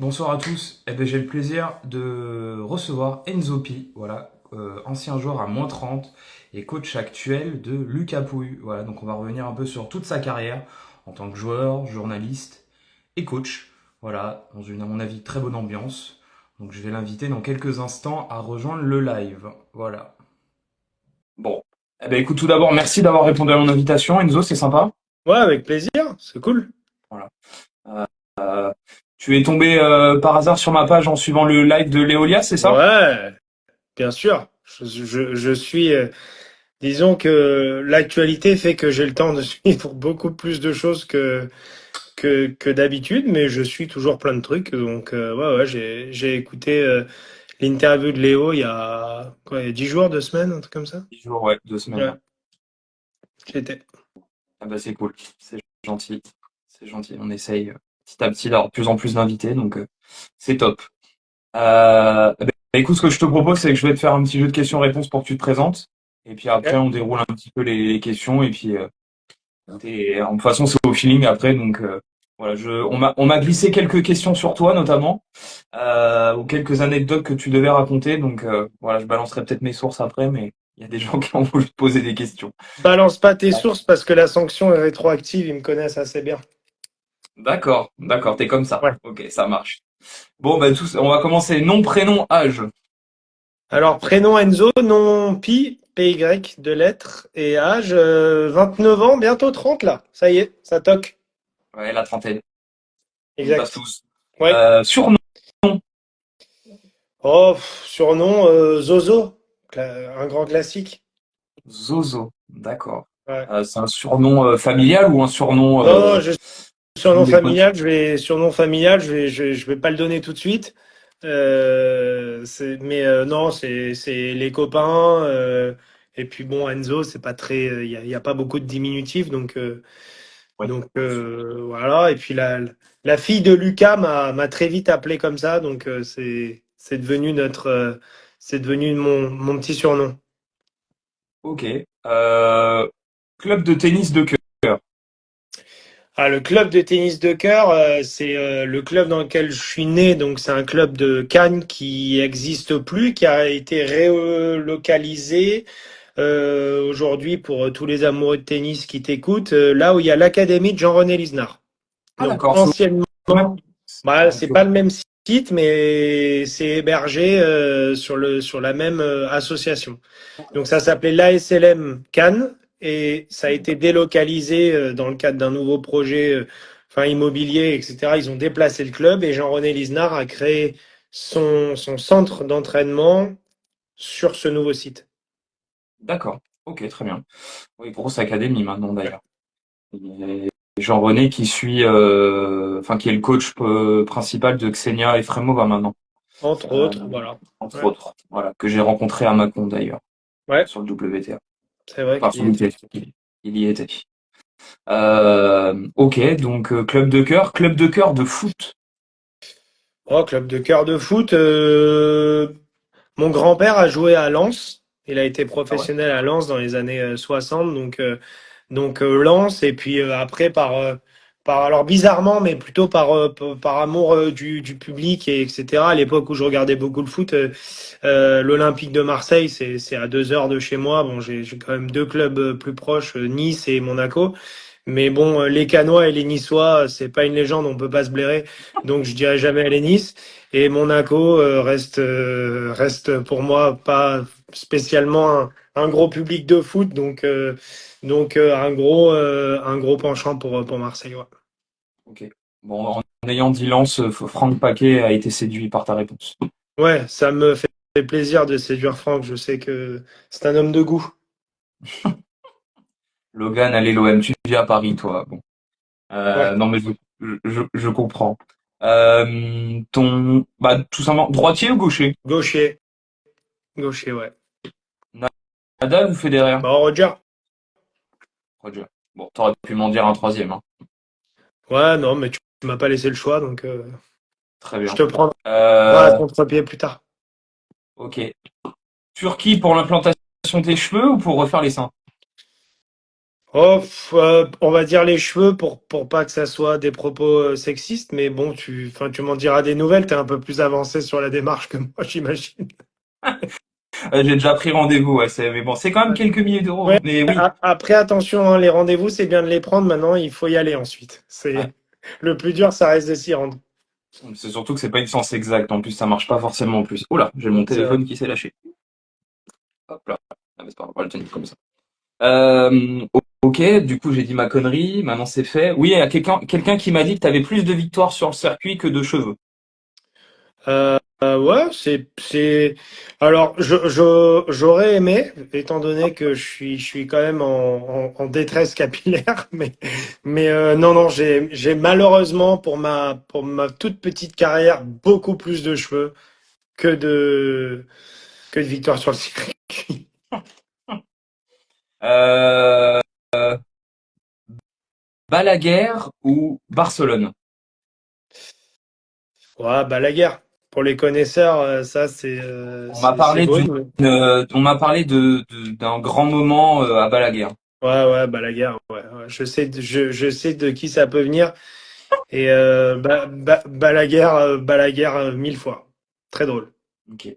Bonsoir à tous. J'ai le plaisir de recevoir Enzo Pi, voilà, ancien joueur à -30 et coach actuel de Lucas Pouille. Voilà, donc on va revenir un peu sur toute sa carrière en tant que joueur, journaliste et coach. Voilà, dans une, à mon avis, très bonne ambiance. Donc je vais l'inviter dans quelques instants à rejoindre le live. Voilà. Bon. Écoute, tout d'abord, merci d'avoir répondu à mon invitation, Enzo, c'est sympa. Ouais, avec plaisir, c'est cool. Voilà. Euh, euh, Tu es tombé par hasard sur ma page en suivant le live de Léolia, c'est ça? Ouais, bien sûr. Je suis, disons que l'actualité fait que j'ai le temps de suivre beaucoup plus de choses que d'habitude, mais je suis toujours plein de trucs. Donc, ouais, j'ai écouté l'interview de Léo il y a, quoi, il y a 10 jours, 2 semaines, un truc comme ça. 10 jours, ouais, 2 semaines, Ouais, là. j'étais. Ah bah c'est cool, c'est gentil, c'est gentil. On essaye petit à petit d'avoir de plus en plus d'invités, donc c'est top. Écoute, ce que je te propose, c'est que je vais te faire un petit jeu de questions-réponses pour que tu te présentes, et puis après Ok. on déroule un petit peu les questions, et puis de toute façon c'est au feeling après, donc voilà, on m'a glissé quelques questions sur toi notamment, ou quelques anecdotes que tu devais raconter, donc voilà, je balancerai peut-être mes sources après, mais il y a des gens qui ont voulu te poser des questions. Balance pas tes sources parce que la sanction est rétroactive, ils me connaissent assez bien. D'accord, d'accord, t'es comme ça. Ouais. Ok, ça marche. Bon, bah, on va commencer. Nom, prénom, âge. Alors, prénom Enzo, nom Pi, PY, deux lettres, et âge 29 ans, bientôt 30 là. Ça y est, ça toque. Ouais, la trentaine. On y passe Exact. tous. Ouais. Surnom, Oh, surnom Zozo, un grand classique. Zozo. D'accord. Ouais. C'est un surnom familial ou un surnom Non, non, surnom des potes? familial, surnom familial, je vais pas le donner tout de suite. Mais non, c'est les copains. Et puis bon, Enzo, c'est pas très, y a pas beaucoup de diminutifs, Oui, bien sûr. voilà. Et puis la fille de Lucas m'a très vite appelé comme ça, donc c'est devenu c'est devenu mon petit surnom. Ok. Club de tennis de cœur. Ah, le club de tennis de cœur, c'est le club dans lequel je suis né, donc c'est un club de Cannes qui existe plus, qui a été relocalisé aujourd'hui pour tous les amoureux de tennis qui t'écoutent, là où il y a l'académie de Jean-René Lisnard. Ah, Donc d'accord. anciennement, Même. bah, Ok, c'est pas ok. le même site, mais c'est hébergé sur la même association. Donc ça s'appelait l'ASLM Cannes et ça a été délocalisé dans le cadre d'un nouveau projet enfin immobilier, etc. Ils ont déplacé le club et Jean-René Lisnard a créé son centre d'entraînement sur ce nouveau site. D'accord. Ok, très bien. Oui, grosse académie maintenant d'ailleurs. Et Jean-René qui suit, enfin qui est le coach principal de Xenia Efremova maintenant, Entre euh, autres, voilà. entre Ouais, autres. Voilà, que j'ai rencontré à Mâcon d'ailleurs, ouais, sur le WTA. c'est vrai Enfin, qu'il sur y était. le WTA, il y était. Ok, donc club de cœur de foot. Oh, club de cœur de foot. Mon grand-père a joué à Lens. Il a été Ah ouais? professionnel à Lens dans les années 60, Lens. Et puis après alors bizarrement, mais plutôt par amour du public et etc. À l'époque où je regardais beaucoup le foot, l'Olympique de Marseille, c'est à 2 heures de chez moi. Bon, j'ai quand même deux clubs plus proches, Nice et Monaco. Mais bon, les Canois et les Niçois, c'est pas une légende, on peut pas se blairer. Donc je dirais jamais les Nice. Et Monaco reste pour moi pas spécialement un gros public de foot, un gros penchant pour Marseille. Ouais. Ok. Bon, en ayant dit Lens, Franck Paquet a été séduit par ta réponse. Ouais, ça me fait plaisir de séduire Franck. Je sais que c'est un homme de goût. Logan, allez l'OM, tu vis à Paris, toi. Bon. Ouais, Non mais je comprends. Bah tout simplement, droitier ou gaucher? gaucher, gaucher, ouais. Nadal ou Federer? Bon, Roger. Roger. Bon, t'aurais pu m'en dire un troisième, hein. Ouais, non, mais tu m'as pas laissé le choix, Très je bien. te prendrai à Euh, contre-pied plus tard. ok. Turquie pour l'implantation des cheveux ou pour refaire les seins? Oh, on va dire les cheveux pour pas que ça soit des propos sexistes, mais bon, enfin, tu m'en diras des nouvelles. T'es un peu plus avancé sur la démarche que moi, j'imagine. J'ai déjà pris rendez-vous, ouais, mais bon, c'est quand même Ouais. quelques milliers d'euros, Ouais, hein. Mais oui, après, attention, hein, les rendez-vous, c'est bien de les prendre. Maintenant, il faut y aller ensuite. ouais. C'est le plus dur, ça reste de s'y rendre. C'est surtout que c'est pas une science exacte. En plus, ça marche pas forcément en plus. Oh là, j'ai mon C'est vrai. téléphone qui s'est lâché. Hop là. Ah, mais c'est pas grave, on va le tenir comme ça. Ok, du coup, j'ai dit ma connerie. Maintenant, c'est fait. Oui, il y a quelqu'un qui m'a dit que tu avais plus de victoires sur le circuit que de cheveux. Ouais, Alors, j'aurais aimé, étant donné que je suis quand même en détresse capillaire, mais non, non, j'ai malheureusement pour ma toute petite carrière beaucoup plus de cheveux que que de victoires sur le circuit. Euh, Balaguer ou Barcelone? Ouais, bah la guerre. Pour les connaisseurs, ça On m'a c'est parlé beau. on m'a parlé d'un grand moment à Balaguer. Ouais, ouais, bah la guerre. Ouais, ouais. Je sais de qui ça peut venir. Et Balaguer 1000 fois. Très drôle. Ok.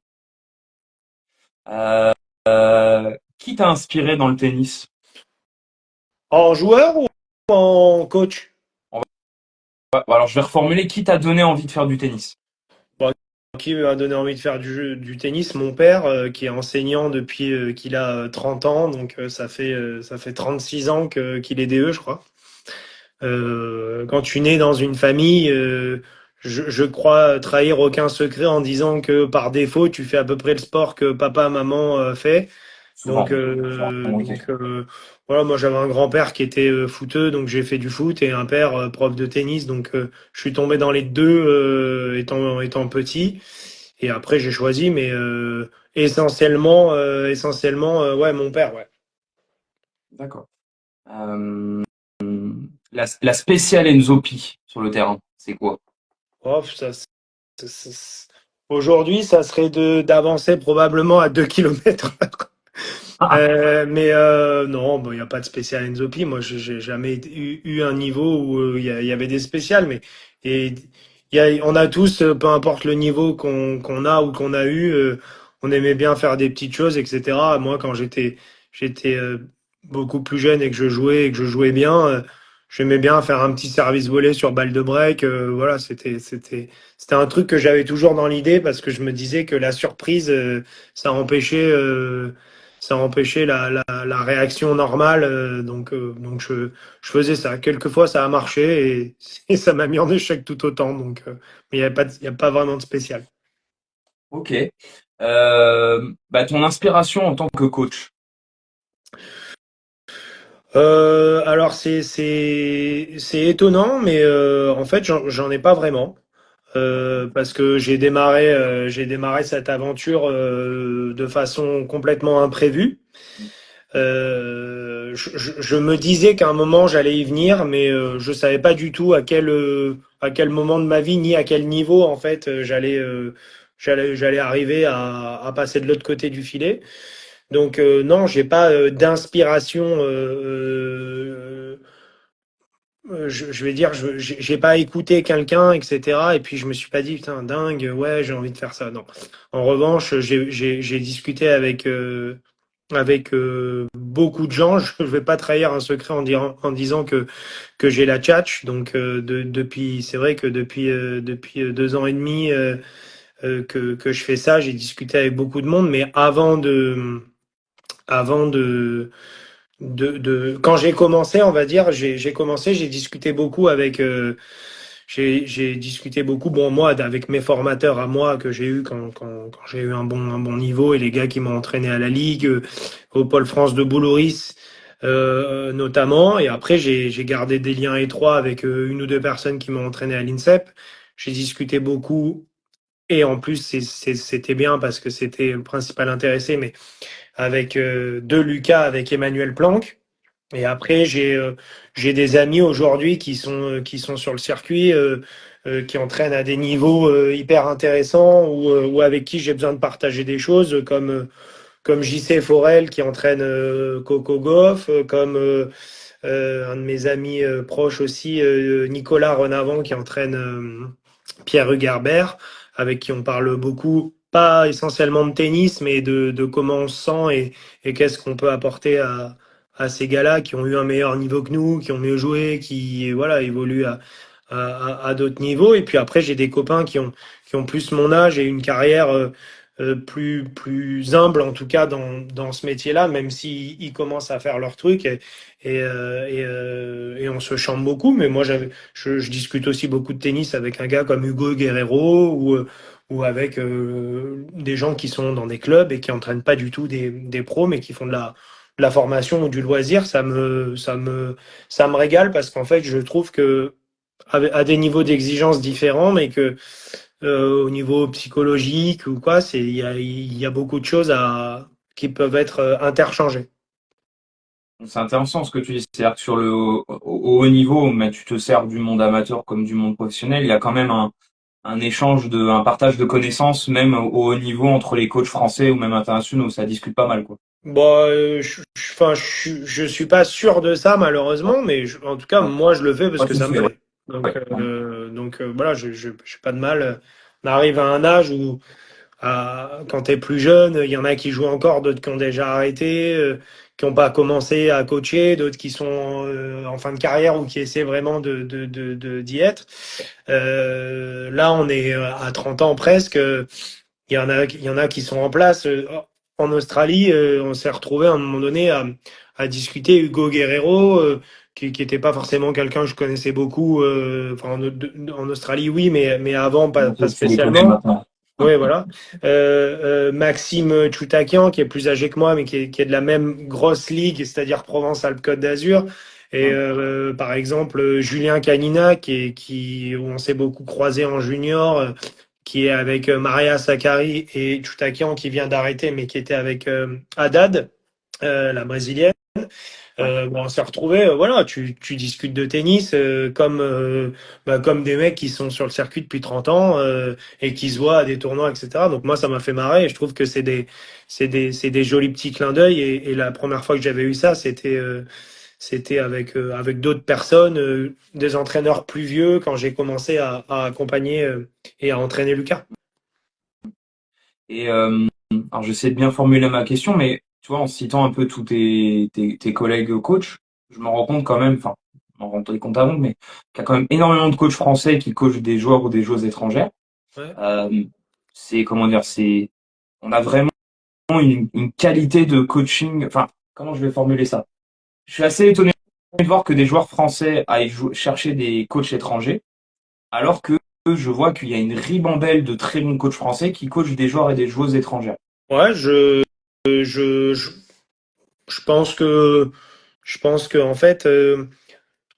Qui t'a inspiré dans le tennis? En joueur ou en coach? On Alors, je vais reformuler. Qui t'a donné envie de faire du tennis? Bon, qui m'a donné envie de faire du tennis? Mon père, qui est enseignant depuis qu'il a 30 ans, donc ça fait 36 ans qu'il est DE, je crois. Quand tu nais dans une famille, je crois trahir aucun secret en disant que par défaut, tu fais à peu près le sport que papa, maman fait. Donc, Souvent. Ok. voilà, moi j'avais un grand-père qui était footeux, donc j'ai fait du foot, et un père prof de tennis, donc je suis tombé dans les deux étant petit. Et après j'ai choisi, mais essentiellement, ouais, mon père, ouais. D'accord. La spéciale Enzopi sur le terrain, c'est quoi? Oh, aujourd'hui, ça serait de d'avancer probablement à 2 kilomètres. Non, il n'y a pas de spécial Enzopi. Moi, j'ai jamais eu un niveau où il y avait des spéciales, mais et, on a tous, peu importe le niveau qu'on a ou qu'on a eu, on aimait bien faire des petites choses, etc. Moi, quand j'étais beaucoup plus jeune et que je jouais bien, j'aimais bien faire un petit service volé sur balle de break. Voilà, c'était un truc que j'avais toujours dans l'idée parce que je me disais que la surprise, ça empêchait. Ça empêchait la réaction normale, donc je faisais ça. Quelquefois, ça a marché et ça m'a mis en échec tout autant. Mais il y a pas vraiment de spécial. Ok. Bah, ton inspiration en tant que coach. Alors c'est étonnant, mais en fait, j'en ai pas vraiment. Parce que j'ai démarré cette aventure de façon complètement imprévue. Je me disais qu'à un moment j'allais y venir, mais je savais pas du tout à quel moment de ma vie ni à quel niveau en fait j'allais arriver à passer de l'autre côté du filet. Donc non, j'ai pas d'inspiration. Je vais dire, j'ai pas écouté quelqu'un, etc. Et puis je me suis pas dit putain dingue, ouais j'ai envie de faire ça. Non. En revanche, j'ai discuté avec beaucoup de gens. Je ne vais pas trahir un secret en disant que j'ai la tchatch. Donc depuis, c'est vrai que depuis 2 ans et demi que je fais ça, j'ai discuté avec beaucoup de monde. Mais avant quand j'ai commencé, on va dire, j'ai commencé, j'ai discuté beaucoup avec j'ai discuté beaucoup, bon, moi, avec mes formateurs à moi que j'ai eu quand j'ai eu un bon niveau et les gars qui m'ont entraîné à la Ligue, au Pôle France de Boulouris, notamment. Et après, j'ai gardé des liens étroits avec une ou deux personnes qui m'ont entraîné à l'INSEP. J'ai discuté beaucoup. Et en plus, c'était bien parce que c'était le principal intéressé, mais avec de Lucas, avec Emmanuel Planck. Et après, j'ai des amis aujourd'hui qui sont sur le circuit, qui entraînent à des niveaux hyper intéressants ou avec qui j'ai besoin de partager des choses, comme JC Forel qui entraîne Coco Gauff, comme un de mes amis proches aussi, Nicolas Renavant, qui entraîne Pierre Hugerbert, avec qui on parle beaucoup, pas essentiellement de tennis, mais de comment on se sent et qu'est-ce qu'on peut apporter à ces gars-là qui ont eu un meilleur niveau que nous, qui ont mieux joué, qui voilà, évoluent à d'autres niveaux. Et puis après, j'ai des copains qui ont plus mon âge et une carrière plus humble, en tout cas dans ce métier-là, même s'ils ils commencent à faire leur truc et on se chante beaucoup. Mais moi, je discute aussi beaucoup de tennis avec un gars comme Hugo Guerrero ou avec des gens qui sont dans des clubs et qui entraînent pas du tout des pros, mais qui font de la formation ou du loisir. Ça me régale parce qu'en fait, je trouve que à des niveaux d'exigence différents, mais que au niveau psychologique ou quoi, il y a beaucoup de choses qui peuvent être interchangées. C'est intéressant ce que tu dis. C'est-à-dire que sur au haut niveau, mais tu te sers du monde amateur comme du monde professionnel, il y a quand même un échange un partage de connaissances, même au haut niveau entre les coachs français ou même internationaux. Ça discute pas mal, quoi. Bon, enfin, je suis pas sûr de ça malheureusement, mais en tout cas, Ouais, moi, je le fais parce ouais, que tu le ça me fais, ouais. plaît. Donc, Ouais. voilà, j'ai pas de mal. On arrive à un âge où quand tu es plus jeune, il y en a qui jouent encore, d'autres qui ont déjà arrêté, qui n'ont pas commencé à coacher, d'autres qui sont en fin de carrière ou qui essaient vraiment d'y être. Là, on est à 30 ans presque. Il y en a qui sont en place. En Australie, on s'est retrouvé à un moment donné à discuter Hugo Guerrero, qui n'était pas forcément quelqu'un que je connaissais beaucoup. Enfin, en Australie, oui, mais avant, pas Tu les connais spécialement. maintenant. Oui, voilà. Maxime Choutakian, qui est plus âgé que moi, mais qui est de la même grosse ligue, c'est-à-dire Provence-Alpes-Côte d'Azur. Et par exemple, Julien Canina, où on s'est beaucoup croisé en junior, qui est avec Maria Sakkari et Choutakian, qui vient d'arrêter, mais qui était avec Haddad, la brésilienne. Ouais. Bon, on s'est retrouvés, voilà, tu discutes de tennis comme des mecs qui sont sur le circuit depuis 30 ans et qui se voient à des tournois, etc. Donc moi, ça m'a fait marrer et je trouve que c'est des jolis petits clins d'œil. Et la première fois que j'avais eu ça, c'était avec d'autres personnes, des entraîneurs plus vieux, quand j'ai commencé à accompagner et à entraîner Lucas. Et alors j'essaie de bien formuler ma question, mais tu vois, en citant un peu tous tes collègues coachs, je me rends compte quand même, enfin, je m'en rends compte avant, mais qu'il y a quand même énormément de coachs français qui coachent des joueurs ou des joueuses étrangères. Ouais. Euh, c'est comment dire, on a vraiment une qualité de coaching. Enfin, comment je vais formuler ça? Je suis assez étonné de voir que des joueurs français aillent chercher des coachs étrangers, alors que je vois qu'il y a une ribambelle de très bons coachs français qui coachent des joueurs et des joueuses étrangères. Ouais, je, je pense que en fait,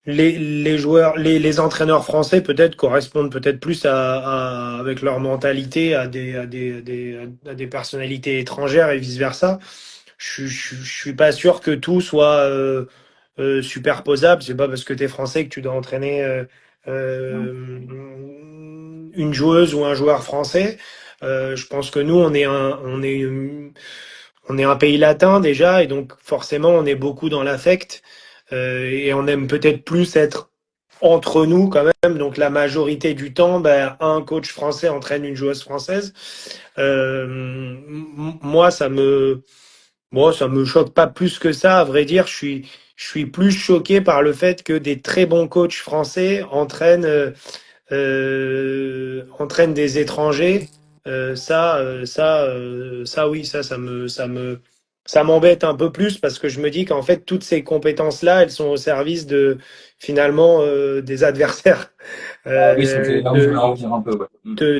les joueurs, les entraîneurs français peut-être correspondent peut-être plus avec leur mentalité à des personnalités étrangères et vice-versa. Je suis pas sûr que tout soit superposable. C'est pas parce que tu es français que tu dois entraîner euh, une joueuse ou un joueur français. Je pense que nous, on est un pays latin déjà, et donc forcément, on est beaucoup dans l'affect, et on aime peut-être plus être entre nous quand même. Donc la majorité du temps, ben, un coach français entraîne une joueuse française. Moi, ça me choque pas plus que ça. À vrai dire, je suis plus choqué par le fait que des très bons coachs français entraînent des étrangers. Ça, oui, ça m'embête un peu plus parce que je me dis qu'en fait, toutes ces compétences-là, elles sont au service finalement, des adversaires, Ah oui, c'est euh, là où je voulais de, en venir un peu, ouais.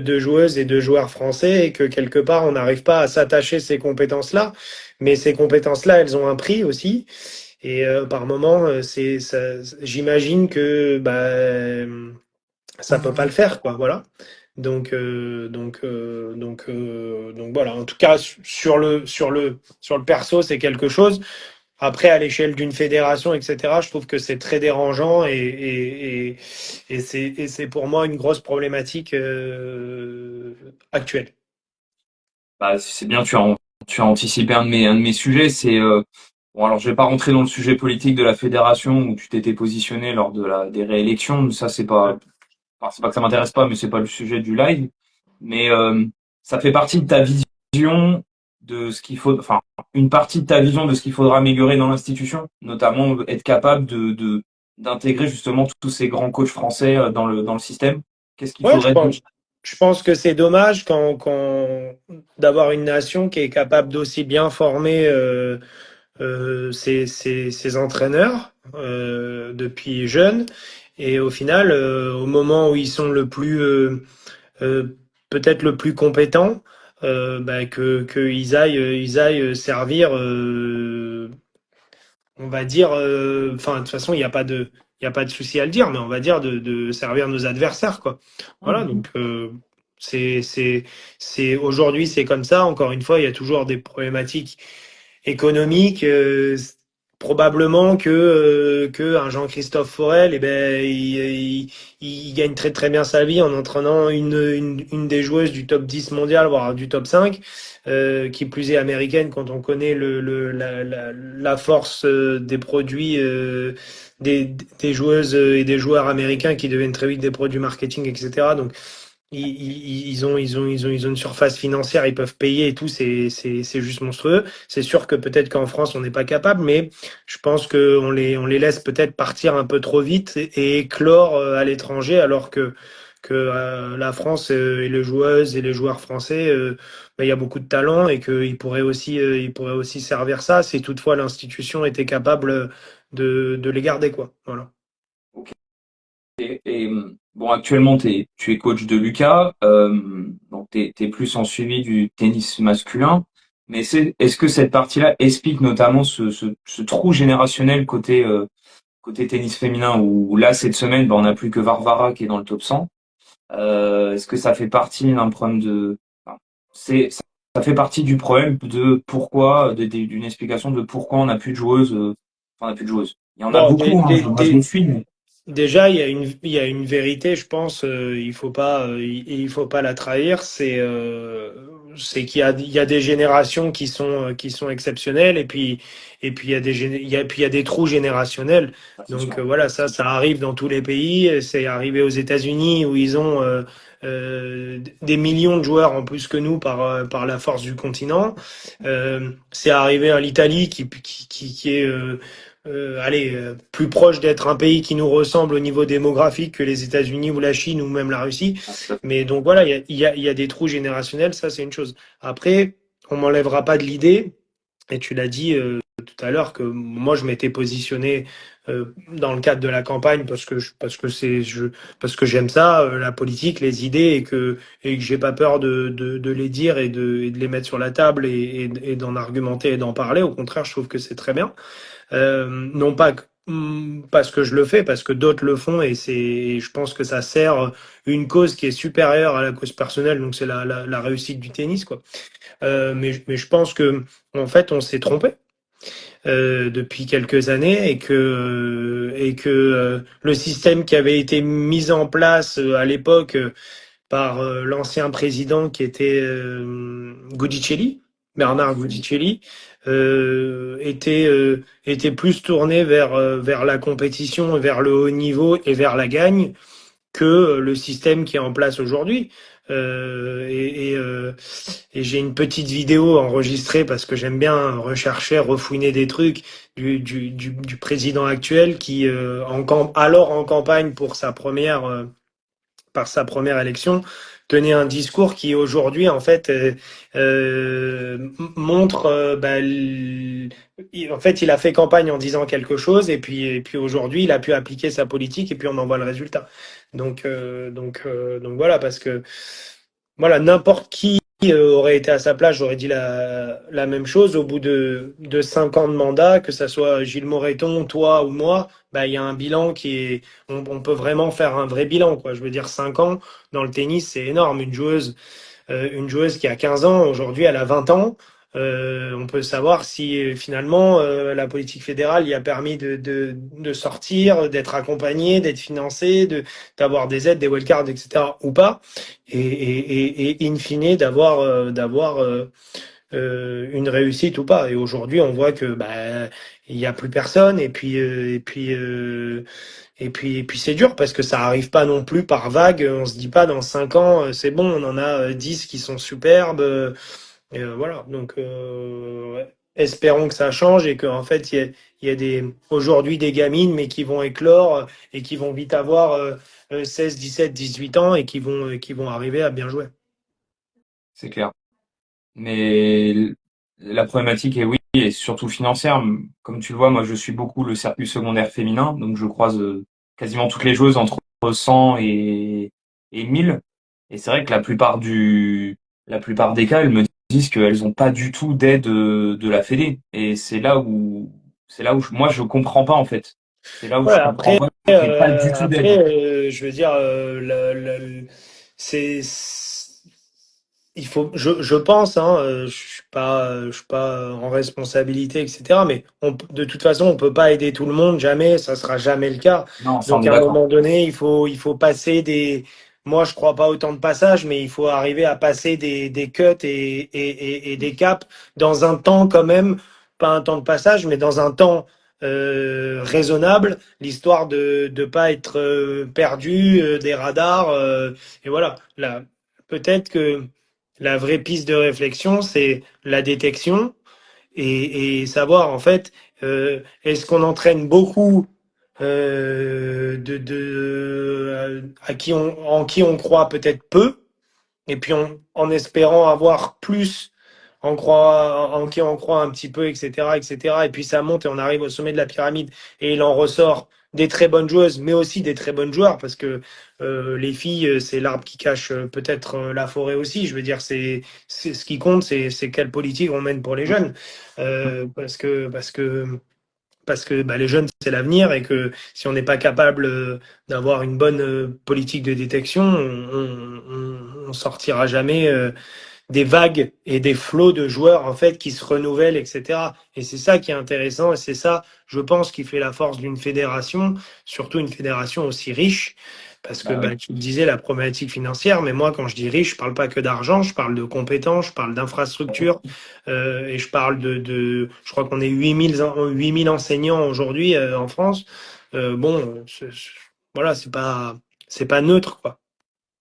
de joueuses et de joueurs français et que quelque part, on n'arrive pas à s'attacher ces compétences-là. Mais ces compétences-là, elles ont un prix aussi. Et par moment, j'imagine que ça peut pas le faire, quoi. Voilà. Donc voilà. En tout cas, sur le perso, c'est quelque chose. Après, à l'échelle d'une fédération, etc., je trouve que c'est très dérangeant et c'est pour moi une grosse problématique actuelle. Bah, c'est bien, tu as anticipé un de mes sujets, c'est Bon, alors je vais pas rentrer dans le sujet politique de la fédération où tu t'étais positionné lors des réélections. Ça, c'est pas que ça m'intéresse pas, mais c'est pas le sujet du live. Mais ça fait partie de ta vision de ce qu'il faut, enfin, une partie de ta vision de ce qu'il faudra améliorer dans l'institution, notamment être capable d'intégrer justement tous ces grands coachs français dans le système. Qu'est-ce qu'il Ouais, faudrait de... je pense que c'est dommage d'avoir une nation qui est capable d'aussi bien former ses entraîneurs depuis jeunes. Et au final, au moment où ils sont le plus peut-être le plus compétent, bah, que ils aillent servir, on va dire, enfin de toute façon il y a pas de souci à le dire, mais on va dire de servir nos adversaires quoi. Voilà donc c'est c'est aujourd'hui c'est comme ça. Encore une fois, il y a toujours des problématiques économique, probablement que un Jean-Christophe Forel, eh ben, il gagne très très bien sa vie en entraînant une des joueuses du top 10 mondial, voire du top 5, qui plus est américaine quand on connaît la force des produits des joueuses et des joueurs américains qui deviennent très vite des produits marketing, etc. Donc ils ont une surface financière, ils peuvent payer et tout, c'est juste monstrueux. C'est sûr que peut-être qu'en France, on n'est pas capable, mais je pense on les laisse peut-être partir un peu trop vite et éclore à l'étranger, alors que la France et les joueuses et les joueurs français, bah, il y a beaucoup de talent et ils pourraient aussi servir ça si toutefois l'institution était capable de les garder, quoi. Voilà. Bon, actuellement, tu es coach de Lucas, donc t'es plus en suivi du tennis masculin. Mais est-ce que cette partie-là explique notamment ce trou générationnel côté tennis féminin où là, cette semaine, ben, on n'a plus que Varvara qui est dans le top 100. Est-ce que ça fait partie d'un problème enfin, ça fait partie du problème de pourquoi, d'une explication de pourquoi on n'a plus de joueuses, enfin, on n'a plus de joueuses. Il y en a Bon, beaucoup, hein, moi je les suis, mais déjà, il y a une vérité, je pense, il faut pas la trahir. C'est il y a des générations qui sont exceptionnelles, et puis il y a puis il y a des trous générationnels. c'est Donc sûr. voilà, ça arrive dans tous les pays. C'est arrivé aux États-Unis où ils ont des millions de joueurs en plus que nous par la force du continent. C'est arrivé à l'Italie qui est allez, plus proche d'être un pays qui nous ressemble au niveau démographique que les États-Unis ou la Chine ou même la Russie. Mais donc voilà, il y a des trous générationnels, ça c'est une chose. Après, on m'enlèvera pas de l'idée, et tu l'as dit tout à l'heure, que moi je m'étais positionné dans le cadre de la campagne parce que j'aime ça, la politique, les idées, et que j'ai pas peur de les dire et de les mettre sur la table et d'en argumenter et d'en parler. Au contraire, je trouve que c'est très bien. Non pas parce que je le fais, parce que d'autres le font, je pense que ça sert une cause qui est supérieure à la cause personnelle, donc c'est la réussite du tennis, quoi. Mais je pense que en fait, on s'est trompé depuis quelques années, et que le système qui avait été mis en place à l'époque par l'ancien président qui était Guidicelli, Bernard Guidicelli, était plus tourné vers la compétition, vers le haut niveau et vers la gagne que le système qui est en place aujourd'hui. Et j'ai une petite vidéo enregistrée parce que j'aime bien rechercher, refouiner des trucs du président actuel qui, alors en campagne pour par sa première élection, tenait un discours qui aujourd'hui en fait montre en fait il a fait campagne en disant quelque chose, et puis aujourd'hui il a pu appliquer sa politique et puis on en voit le résultat. Donc voilà, parce que voilà, n'importe qui aurait été à sa place, j'aurais dit la même chose. Au bout de 5 ans de mandat, que ça soit Gilles Moreton, toi ou moi, bah, il y a un bilan on peut vraiment faire un vrai bilan, quoi. Je veux dire, 5 ans dans le tennis, c'est énorme. Une joueuse qui a 15 ans, aujourd'hui, elle a 20 ans. On peut savoir si finalement la politique fédérale y a permis de sortir, d'être accompagné, d'être financé, d'avoir des aides, des wildcards, etc. ou pas, et in fine d'avoir une réussite ou pas. Et aujourd'hui, on voit que bah, il y a plus personne. Et puis c'est dur parce que ça arrive pas non plus par vague. On se dit pas dans 5 ans, c'est bon, on en a 10 qui sont superbes. Voilà. Donc ouais. Espérons que ça change et qu'en fait il y a aujourd'hui des gamines mais qui vont éclore et qui vont vite avoir 16, 17, 18 ans et qui vont arriver à bien jouer. C'est clair. Mais la problématique est oui, et surtout financière. Comme tu le vois, moi je suis beaucoup le circuit secondaire féminin, donc je croise quasiment toutes les joueuses entre 100 et 1000. Et c'est vrai que la plupart des cas, elles me disent qu'elles ont pas du tout d'aide de la Fédé. Et c'est là où moi je comprends pas en fait. C'est là où Ouais, je comprends après, pas qu'il n'y ait pas du tout d'aide. je veux dire, c'est, il faut, je pense, hein, je suis pas en responsabilité, etc. Mais de toute façon, on peut pas aider tout le monde, jamais, ça sera jamais le cas. Non, ça on Donc, est à un d'accord. moment donné, il faut passer moi, je crois pas autant de passages, mais il faut arriver à passer des cuts et des caps dans un temps quand même, pas un temps de passage, mais dans un temps raisonnable, l'histoire de pas être perdu des radars. Et voilà, là, peut-être que la vraie piste de réflexion, c'est la détection et savoir en fait, est-ce qu'on entraîne beaucoup en qui on croit peut-être peu, et puis en espérant avoir plus en qui on croit un petit peu, etc., etc. Et puis ça monte et on arrive au sommet de la pyramide et il en ressort des très bonnes joueuses, mais aussi des très bonnes joueurs, parce que les filles, c'est l'arbre qui cache peut-être la forêt aussi. Je veux dire, c'est ce qui compte, c'est quelle politique on mène pour les jeunes, parce que bah, les jeunes, c'est l'avenir et que si on n'est pas capable d'avoir une bonne politique de détection, on sortira jamais des vagues et des flots de joueurs en fait qui se renouvellent, etc. Et c'est ça qui est intéressant et c'est ça, je pense, qui fait la force d'une fédération, surtout une fédération aussi riche. Parce que Bah bah, oui, tu disais la problématique financière, mais moi quand je dis riche, je parle pas que d'argent, je parle de compétences, je parle d'infrastructures et je parle je crois qu'on est 8000 enseignants aujourd'hui en France. Bon, voilà, c'est pas neutre quoi.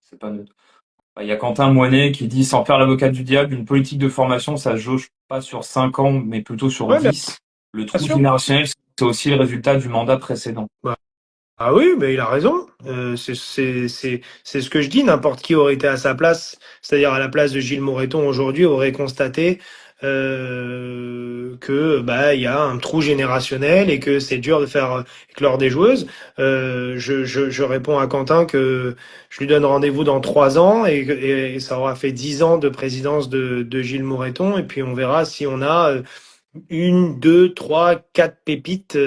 c'est pas neutre. Bah, il y a Quentin Moinet qui dit, sans faire l'avocat du diable, une politique de formation, ça se jauge pas sur 5 ans, mais plutôt sur Ouais, bien 10. Le trou sûr. générationnel, c'est aussi le résultat du mandat précédent. Ah oui, mais il a raison. C'est ce que je dis. N'importe qui aurait été à sa place, c'est-à-dire à la place de Gilles Moreton aujourd'hui, aurait constaté que bah il y a un trou générationnel et que c'est dur de faire éclore des joueuses. Je réponds à Quentin que je lui donne rendez-vous dans 3 ans et ça aura fait 10 ans de présidence de Gilles Moreton et puis on verra si on a une, deux, trois, quatre pépites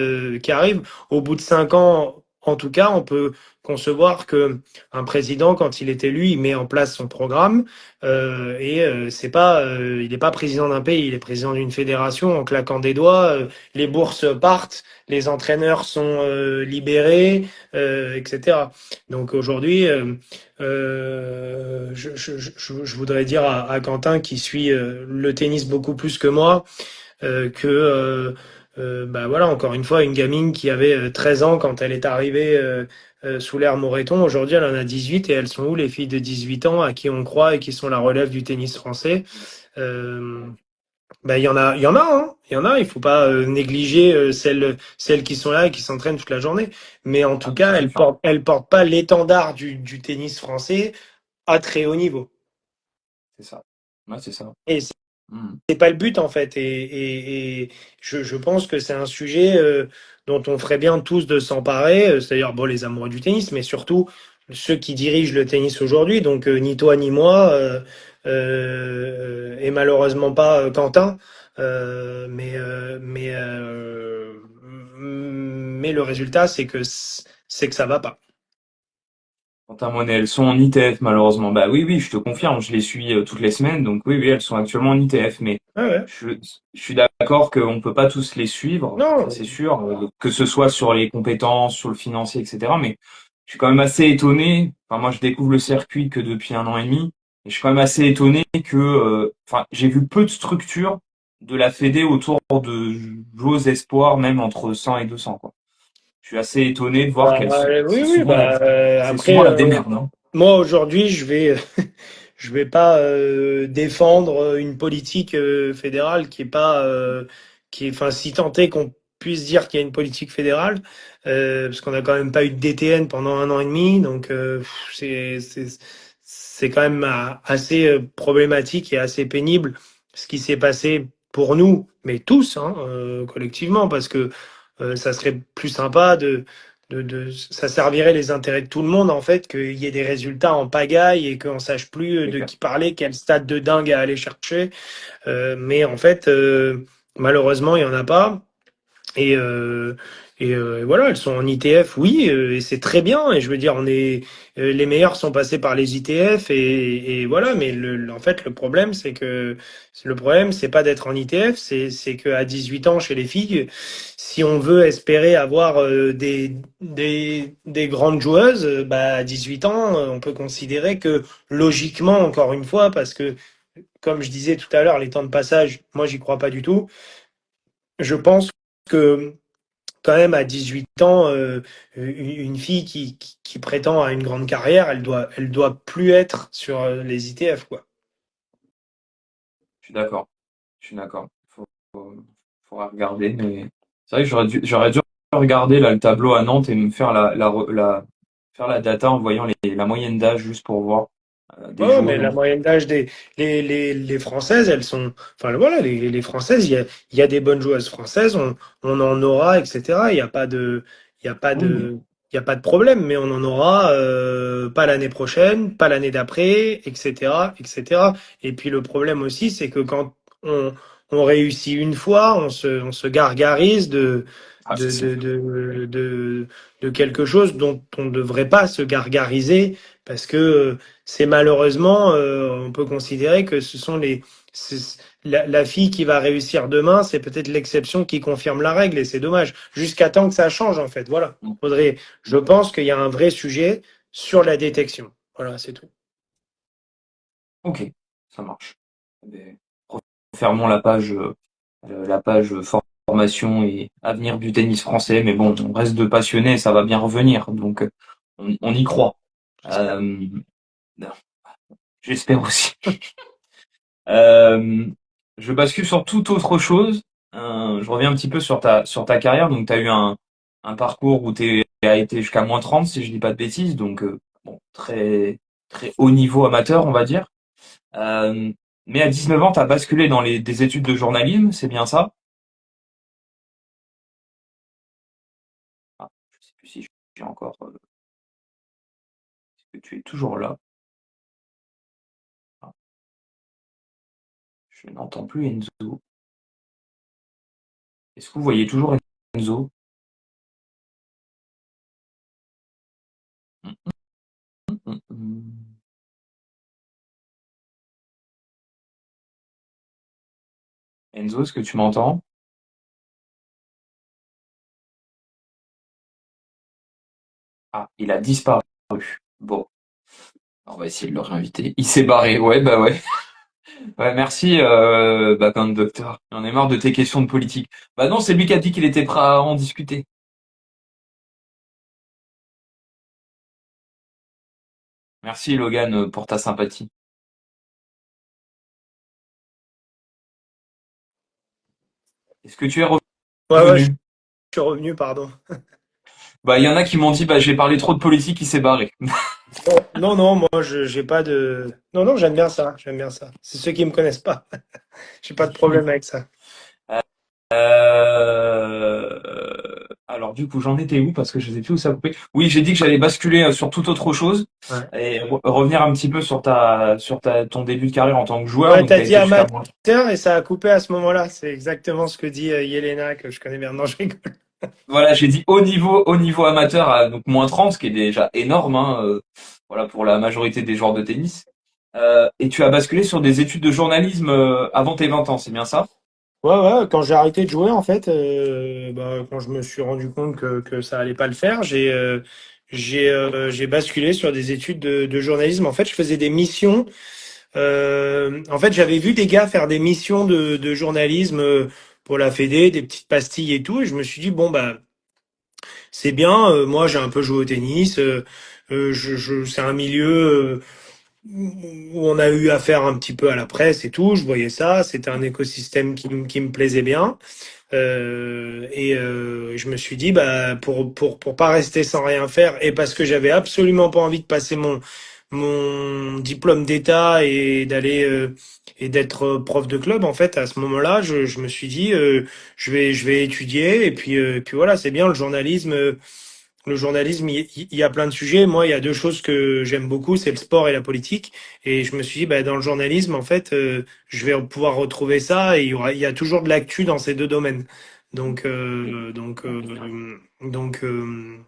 qui arrivent. Au bout de 5 ans, en tout cas, on peut concevoir que un président, quand il est élu, il met en place son programme c'est pas, il n'est pas président d'un pays, il est président d'une fédération. En claquant des doigts, les bourses partent, les entraîneurs sont libérés, etc. Donc aujourd'hui, je voudrais dire à Quentin qui suit le tennis beaucoup plus que moi bah voilà, encore une fois, une gamine qui avait 13 ans quand elle est arrivée sous l'ère Moreton, aujourd'hui elle en a 18 et elles sont où les filles de 18 ans à qui on croit et qui sont la relève du tennis français? Euh, bah, il y en a, hein, il y en a, il faut pas négliger celles qui sont là et qui s'entraînent toute la journée. Mais en Ah, tout mais ça, cas, c'est sûr. elles portent pas l'étendard du tennis français à très haut niveau. C'est ça. Ouais, c'est ça. Et Hmm. c'est pas le but en fait. Et je pense que c'est un sujet dont on ferait bien tous de s'emparer, c'est-à-dire bon, les amoureux du tennis, mais surtout ceux qui dirigent le tennis aujourd'hui, donc ni toi ni moi, et malheureusement pas Quentin, mais le résultat c'est que ça va pas. Quentin Monet, elles sont en ITF, malheureusement. Bah oui, oui, je te confirme, je les suis toutes les semaines, donc oui, oui, elles sont actuellement en ITF, mais Ouais, ouais. je, je suis d'accord qu'on peut pas tous les suivre, ça c'est Non, sûr, que ce soit sur les compétences, sur le financier, etc. Mais je suis quand même assez étonné. Enfin, moi, je découvre le circuit que depuis 1 an et demi, et Et je suis quand même assez étonné que, enfin, j'ai vu peu de structures de la Fédé autour de joueuses espoirs, même entre 100 et 200, quoi. Je suis assez étonné de voir Oui, c'est oui, souvent c'est après, souvent la démerde, hein. moi aujourd'hui, je vais pas défendre une politique fédérale qui est pas, qui est, enfin, si tant est qu'on puisse dire qu'il y a une politique fédérale, parce qu'on a quand même pas eu de DTN pendant 1 an et demi, donc c'est quand même assez problématique et assez pénible ce qui s'est passé pour nous, mais tous, hein, collectivement, parce que ça serait plus sympa ça servirait les intérêts de tout le monde, en fait, qu'il y ait des résultats en pagaille et qu'on sache plus C'est de clair. qui parler, quel stade de dingue à aller chercher. Mais en fait, malheureusement, il y en a pas. Et, voilà, elles sont en ITF, oui, et c'est très bien. Et je veux dire, les meilleurs sont passés par les ITF, et voilà. Mais en fait, le problème, c'est pas d'être en ITF, c'est qu'à 18 ans, chez les filles, si on veut espérer avoir des grandes joueuses, bah, à 18 ans, on peut considérer que logiquement, encore une fois, parce que comme je disais tout à l'heure, les temps de passage, moi, j'y crois pas du tout. Je pense que quand même à 18 ans, une fille qui prétend à une grande carrière, elle doit plus être sur les ITF, quoi. Je suis d'accord. Je suis d'accord. Faut- Faudra regarder, mais c'est vrai que j'aurais dû regarder là le tableau à Nantes et me faire faire la data en voyant la moyenne d'âge juste pour voir des Ouais, mais la joueuses. moyenne d'âge les Françaises, elles sont, enfin voilà, les Françaises, il y a des bonnes joueuses françaises, on en aura, etc. Il y a pas Oui, de, il y a pas de problème, mais on en aura pas l'année prochaine, pas l'année d'après, etc., etc. Et puis le problème aussi, c'est que quand on réussit une fois, on se gargarise ah, de, de, de, de, de quelque chose dont on ne devrait pas se gargariser parce que c'est malheureusement, on peut considérer que ce sont la fille qui va réussir demain, c'est peut-être l'exception qui confirme la règle et c'est dommage. Jusqu'à temps que ça change en fait. Voilà. Je pense qu'il y a un vrai sujet sur la détection. Voilà, c'est tout. ok, ça marche. Mais refermons la page formation et avenir du tennis français, mais bon, on reste de passionnés, ça va bien revenir, donc on y croit. J'espère. Euh, J'espère aussi. Euh, je bascule sur toute autre chose. Je reviens un petit peu sur sur ta carrière. Donc, tu as eu un parcours où tu as été jusqu'à -30, si je dis pas de bêtises. Donc, bon, très haut niveau amateur, on va dire. Euh, mais à 19 ans, tu as basculé dans des études de journalisme, c'est bien ça? Ah, je sais plus si j'ai encore. Est-ce que tu es toujours là? Ah, je n'entends plus Enzo. Est-ce que vous voyez toujours Enzo? Hum, hum, hum. Enzo, est-ce que tu m'entends? Ah, il a disparu. Bon, on va essayer de le réinviter. Il s'est barré. Ouais, bah ouais. Ouais, merci, Bapin Docteur. On est marre de tes questions de politique. Bah non, c'est lui qui a dit qu'il était prêt à en discuter. Merci, Logan, pour ta sympathie. Est-ce que tu es Ouais, ouais, je revenu? suis revenu, pardon. Bah, il y en a qui m'ont dit, bah, j'ai parlé trop de politique, il s'est barré. Non, non, moi, je j'ai pas de. Non, non, j'aime bien ça. J'aime bien ça. C'est ceux qui me connaissent pas. J'ai pas de problème avec ça. Alors du coup, j'en étais où? Parce que je sais plus où ça a coupé. Oui, j'ai dit que j'allais basculer sur toute autre chose Ouais. et revenir un petit peu sur ton début de carrière en tant que joueur. Ouais, Donc, tu t'as as dit été jusqu'à moi. amateur et ça a coupé à ce moment-là. C'est exactement ce que dit Yelena, que je connais bien. Non, je rigole. Voilà, j'ai dit haut niveau amateur, donc -30, ce qui est déjà énorme, hein, voilà, pour la majorité des joueurs de tennis. Et tu as basculé sur des études de journalisme avant tes 20 ans, c'est bien ça? Ouais, ouais, quand j'ai arrêté de jouer, en fait, quand je me suis rendu compte que ça allait pas le faire, j'ai basculé sur des études de journalisme. En fait, je faisais des missions En fait, j'avais vu des gars faire des missions de journalisme pour la Fédé, des petites pastilles et tout, et je me suis dit bon bah c'est bien. Moi, j'ai un peu joué au tennis. C'est un milieu où on a eu affaire un petit peu à la presse et tout. Je voyais ça. C'était un écosystème qui me plaisait bien. Je me suis dit, bah, pour pas rester sans rien faire, et parce que j'avais absolument pas envie de passer mon diplôme d'État et d'aller et d'être prof de club, en fait, à ce moment-là, je me suis dit, je vais étudier, et puis voilà, c'est bien le journalisme. Le journalisme, il y a plein de sujets. Moi, il y a deux choses que j'aime beaucoup, c'est le sport et la politique. Et je me suis dit, bah, dans le journalisme, en fait, je vais pouvoir retrouver ça et il y a toujours de l'actu dans ces deux domaines. Donc, euh, donc, euh, donc, euh,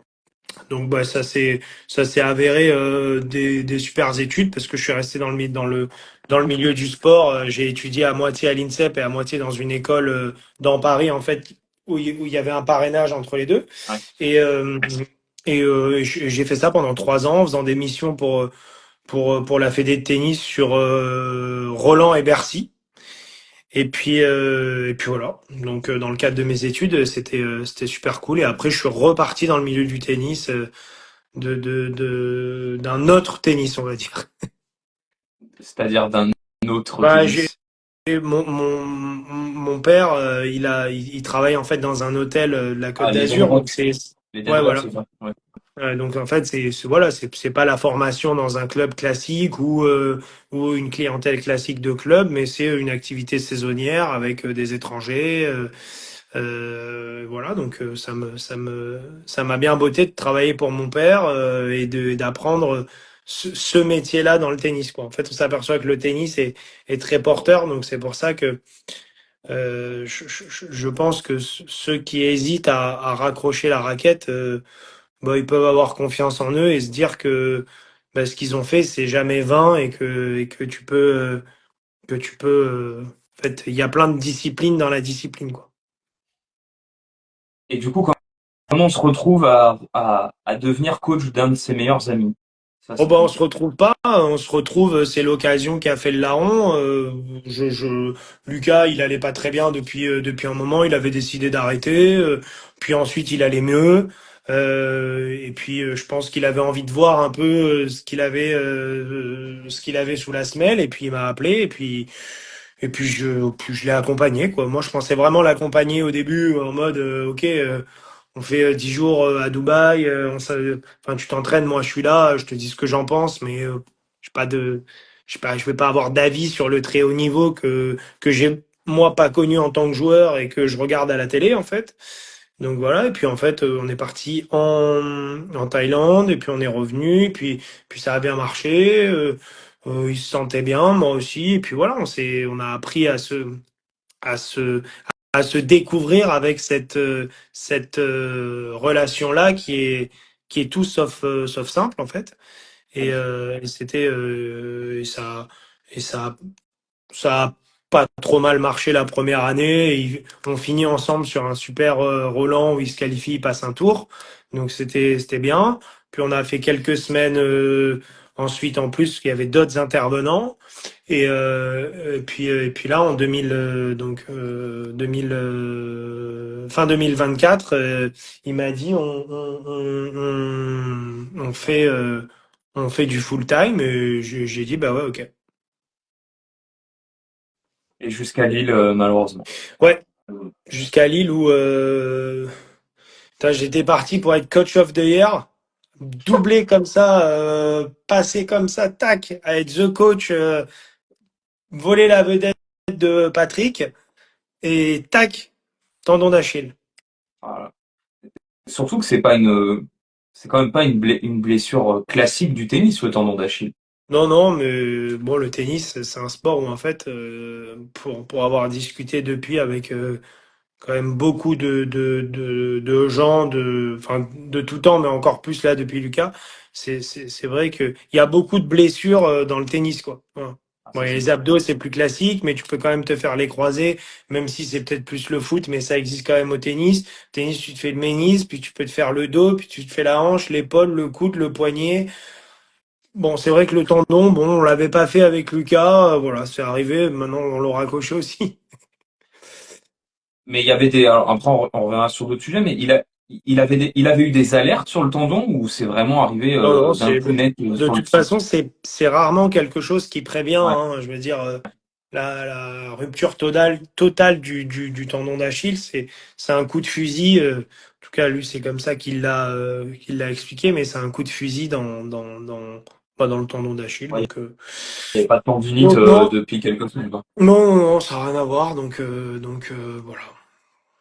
bah, ça s'est avéré des super études parce que je suis resté dans le milieu du sport. J'ai étudié à moitié à l'INSEP et à moitié dans une école dans Paris, en fait, où il y avait un parrainage entre les deux. Ouais. Et, euh, j'ai fait ça pendant 3 ans, en faisant des missions pour la Fédé de tennis sur Roland et Bercy. Et puis voilà. Donc dans le cadre de mes études, c'était super cool. Et après, je suis reparti dans le milieu du tennis, d'un autre tennis, on va dire. C'est-à-dire d'un autre Bah, j'ai tennis. mon père, il travaille en fait dans un hôtel de la Côte Ah, les d'Azur. Denver. Donc c'est Les ouais, Denver, voilà. c'est ça. Ouais. Donc en fait voilà, c'est pas la formation dans un club classique ou une clientèle classique de club, mais c'est une activité saisonnière avec des étrangers. Voilà, donc ça m'a bien botté de travailler pour mon père et de d'apprendre ce métier-là dans le tennis, quoi. En fait, on s'aperçoit que le tennis est très porteur, donc c'est pour ça que je pense que ceux qui hésitent à raccrocher la raquette, bah, ils peuvent avoir confiance en eux et se dire que bah, ce qu'ils ont fait, c'est jamais vain et que tu peux, en fait, il y a plein de disciplines dans la discipline, quoi. Et du coup, comment on se retrouve à devenir coach d'un de ses meilleurs amis? Ça, Oh c'est bah une on se retrouve pas, on se retrouve, c'est l'occasion qui a fait le larron. Lucas, il allait pas très bien depuis un moment, il avait décidé d'arrêter. Puis ensuite, il allait mieux. Je pense qu'il avait envie de voir un peu ce qu'il avait sous la semelle. Et puis il m'a appelé. Puis je l'ai accompagné, quoi. Moi, je pensais vraiment l'accompagner au début en mode, ok. On fait 10 jours à Dubaï, enfin tu t'entraînes, moi je suis là, je te dis ce que j'en pense, mais j'ai pas de, je sais pas, je vais pas avoir d'avis sur le très haut niveau que j'ai moi pas connu en tant que joueur et que je regarde à la télé en fait. Donc voilà, et puis en fait on est parti en Thaïlande et puis on est revenu, puis ça a bien marché, il se sentait bien, moi aussi, et puis voilà, on a appris à se à se découvrir avec cette relation-là qui est tout sauf simple en fait. Et c'était et ça a pas trop mal marché la première année. On finit ensemble sur un super Roland où il se qualifie, il passe un tour. Donc c'était bien. Puis on a fait quelques semaines ensuite en plus, il y avait d'autres intervenants. Et puis là, en 2000, fin 2024, il m'a dit on fait du full time et j'ai dit bah ouais ok. et jusqu'à Lille, malheureusement. Ouais, jusqu'à Lille où j'étais parti pour être coach of the year, doublé comme ça, passé comme ça, tac, à être the coach, voler la vedette de Patrick et tac, tendon d'Achille. Voilà. Surtout que c'est quand même pas une blessure classique du tennis, le tendon d'Achille. Non, non, mais bon, le tennis, c'est un sport où en fait, pour avoir discuté depuis avec quand même beaucoup de gens enfin, de tout temps, mais encore plus là depuis Lucas, c'est vrai que il y a beaucoup de blessures dans le tennis, quoi. Voilà. Ah, Bon, ça, et c'est les sûr. abdos, c'est plus classique, mais tu peux quand même te faire les croisés, même si c'est peut-être plus le foot, mais ça existe quand même au tennis. Tennis, tu te fais le ménisque, puis tu peux te faire le dos, puis tu te fais la hanche, l'épaule, le coude, le poignet. Bon, c'est vrai que le tendon, bon, on l'avait pas fait avec Lucas, voilà, c'est arrivé, maintenant on l'aura coché aussi. Mais il y avait des, alors après on reviendra sur d'autres sujets, mais il avait eu des alertes sur le tendon ou c'est vraiment arrivé Non, non, d'un c'est coup net de sur le toute coup? façon, c'est rarement quelque chose qui prévient, Ouais, hein. Je veux dire, la rupture totale du tendon d'Achille, c'est un coup de fusil. En tout cas, lui, c'est comme ça qu'il l'a expliqué, mais c'est un coup de fusil pas dans le tendon d'Achille. ouais, Donc, il n'y avait pas de tendinite non, depuis quelques semaines, quoi. non, ça n'a rien à voir. Voilà,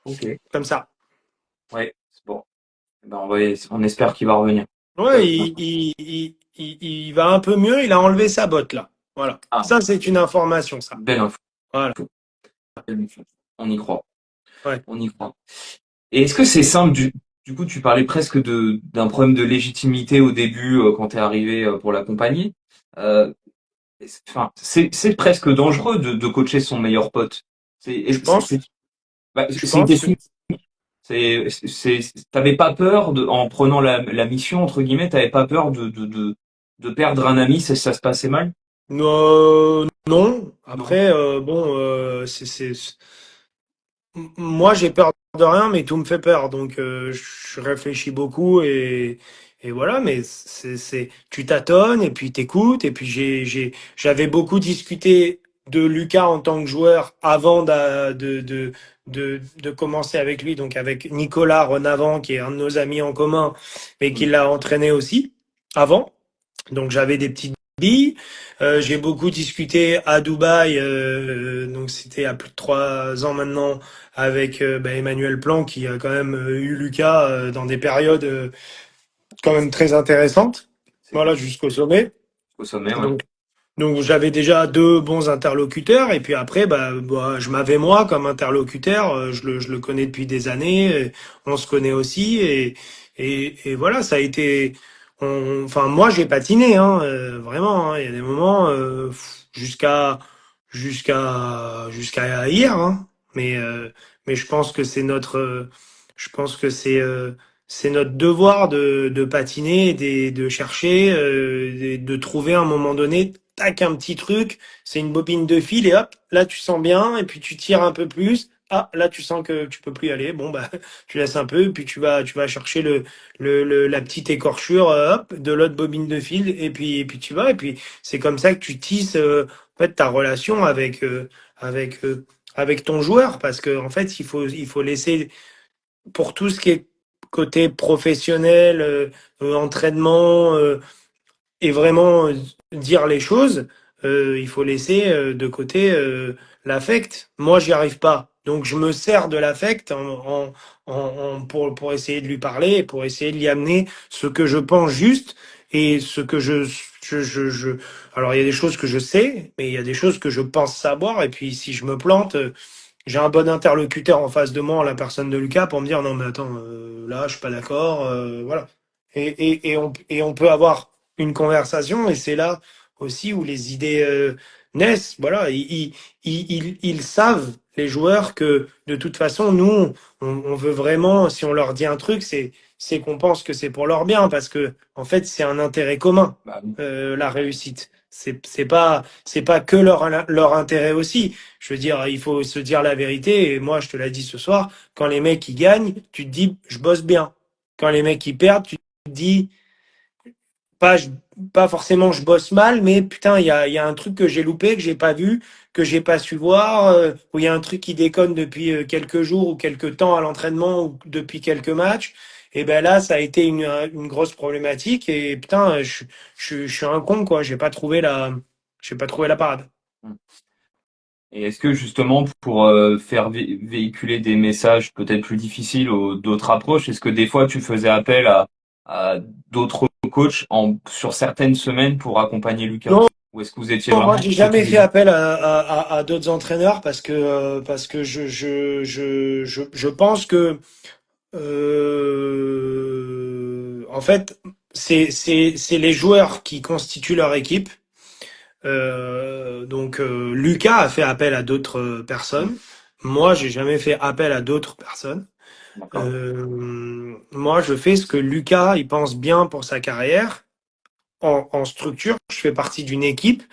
Ok. comme ça. Ouais, c'est bon. Ben, on espère qu'il va revenir. Ouais, Ouais, il va un peu mieux. Il a enlevé sa botte là. Voilà. ah, Ça, c'est une information, ça. belle info. Voilà. Belle info. On y croit. Ouais. On y croit. Et est-ce que c'est simple du coup, tu parlais presque d'un problème de légitimité au début quand t'es arrivé pour la compagnie. Euh, Enfin, c'est presque dangereux de coacher son meilleur pote. Je C'est pense, bah, je c'est une pense que question. T'avais pas peur en prenant la mission entre guillemets, t'avais pas peur de perdre un ami si ça se passait mal? non. Non. Après, bon, moi, j'ai peur de rien, mais tout me fait peur. Donc, je réfléchis beaucoup et voilà. Mais tu tâtonnes et puis t'écoutes. Et puis, j'avais beaucoup discuté de Lucas en tant que joueur avant de commencer avec lui. Donc, avec Nicolas Renavant, qui est un de nos amis en commun, mais qui Oui. l'a entraîné aussi avant. Donc j'avais des petites billes. J'ai beaucoup discuté à Dubaï, donc c'était à plus de 3 ans maintenant, avec Emmanuel Plan qui a quand même eu Lucas dans des périodes quand même très intéressantes. C'est Voilà, clair. jusqu'au sommet. Au sommet, ouais. Donc, donc j'avais déjà deux bons interlocuteurs et puis après je m'avais moi comme interlocuteur, je le connais depuis des années, on se connaît aussi et voilà ça a été enfin moi j'ai patiné hein, vraiment hein, il y a des moments jusqu'à hier hein, mais euh, mais je pense que c'est notre devoir de patiner, de chercher, de trouver à un moment donné, tac, un petit truc, c'est une bobine de fil et hop, là tu sens bien et puis tu tires un peu plus. Ah, là tu sens que tu peux plus y aller. Bon bah tu laisses un peu, puis tu vas chercher la petite écorchure hop de l'autre bobine de fil et puis tu vas et puis c'est comme ça que tu tisses en fait ta relation avec avec ton joueur parce que en fait il faut laisser pour tout ce qui est côté professionnel, entraînement et vraiment dire les choses, il faut laisser de côté l'affect. Moi, j'y arrive pas. Donc, je me sers de l'affect pour essayer de lui parler et pour essayer de lui amener ce que je pense juste et ce que je... Alors, il y a des choses que je sais, mais il y a des choses que je pense savoir. Et puis, si je me plante, j'ai un bon interlocuteur en face de moi, la personne de Lucas, pour me dire non mais attends, là je suis pas d'accord, voilà. Et on peut avoir une conversation et c'est là aussi où les idées naissent. Voilà, ils savent les joueurs que de toute façon nous on veut vraiment, si on leur dit un truc, c'est qu'on pense que c'est pour leur bien parce que en fait c'est un intérêt commun Bah, oui. la réussite. C'est pas que leur intérêt aussi. Je veux dire, il faut se dire la vérité. Et moi, je te l'ai dit ce soir, quand les mecs ils gagnent, tu te dis, je bosse bien. Quand les mecs ils perdent, tu te dis, pas, pas forcément je bosse mal, mais putain, il y a un truc que j'ai loupé, que j'ai pas vu, que j'ai pas su voir, ou il y a un truc qui déconne depuis quelques jours ou quelques temps à l'entraînement ou depuis quelques matchs. Et ben là, ça a été une grosse problématique. Et putain, je suis un con, quoi. J'ai pas trouvé la parade. Et est-ce que justement pour faire véhiculer des messages peut-être plus difficiles ou d'autres approches, est-ce que des fois tu faisais appel à d'autres coachs sur certaines semaines pour accompagner Lucas? Non, Ou est-ce que vous étiez non, moi, vraiment j'ai que tous jamais les fait deux? appel à d'autres entraîneurs parce que je pense que en fait, c'est les joueurs qui constituent leur équipe. Lucas a fait appel à d'autres Hmm, personnes. Moi, j'ai jamais fait appel à d'autres personnes. d'accord. Moi, je fais ce que Lucas il pense bien pour sa carrière. en structure, je fais partie d'une équipe.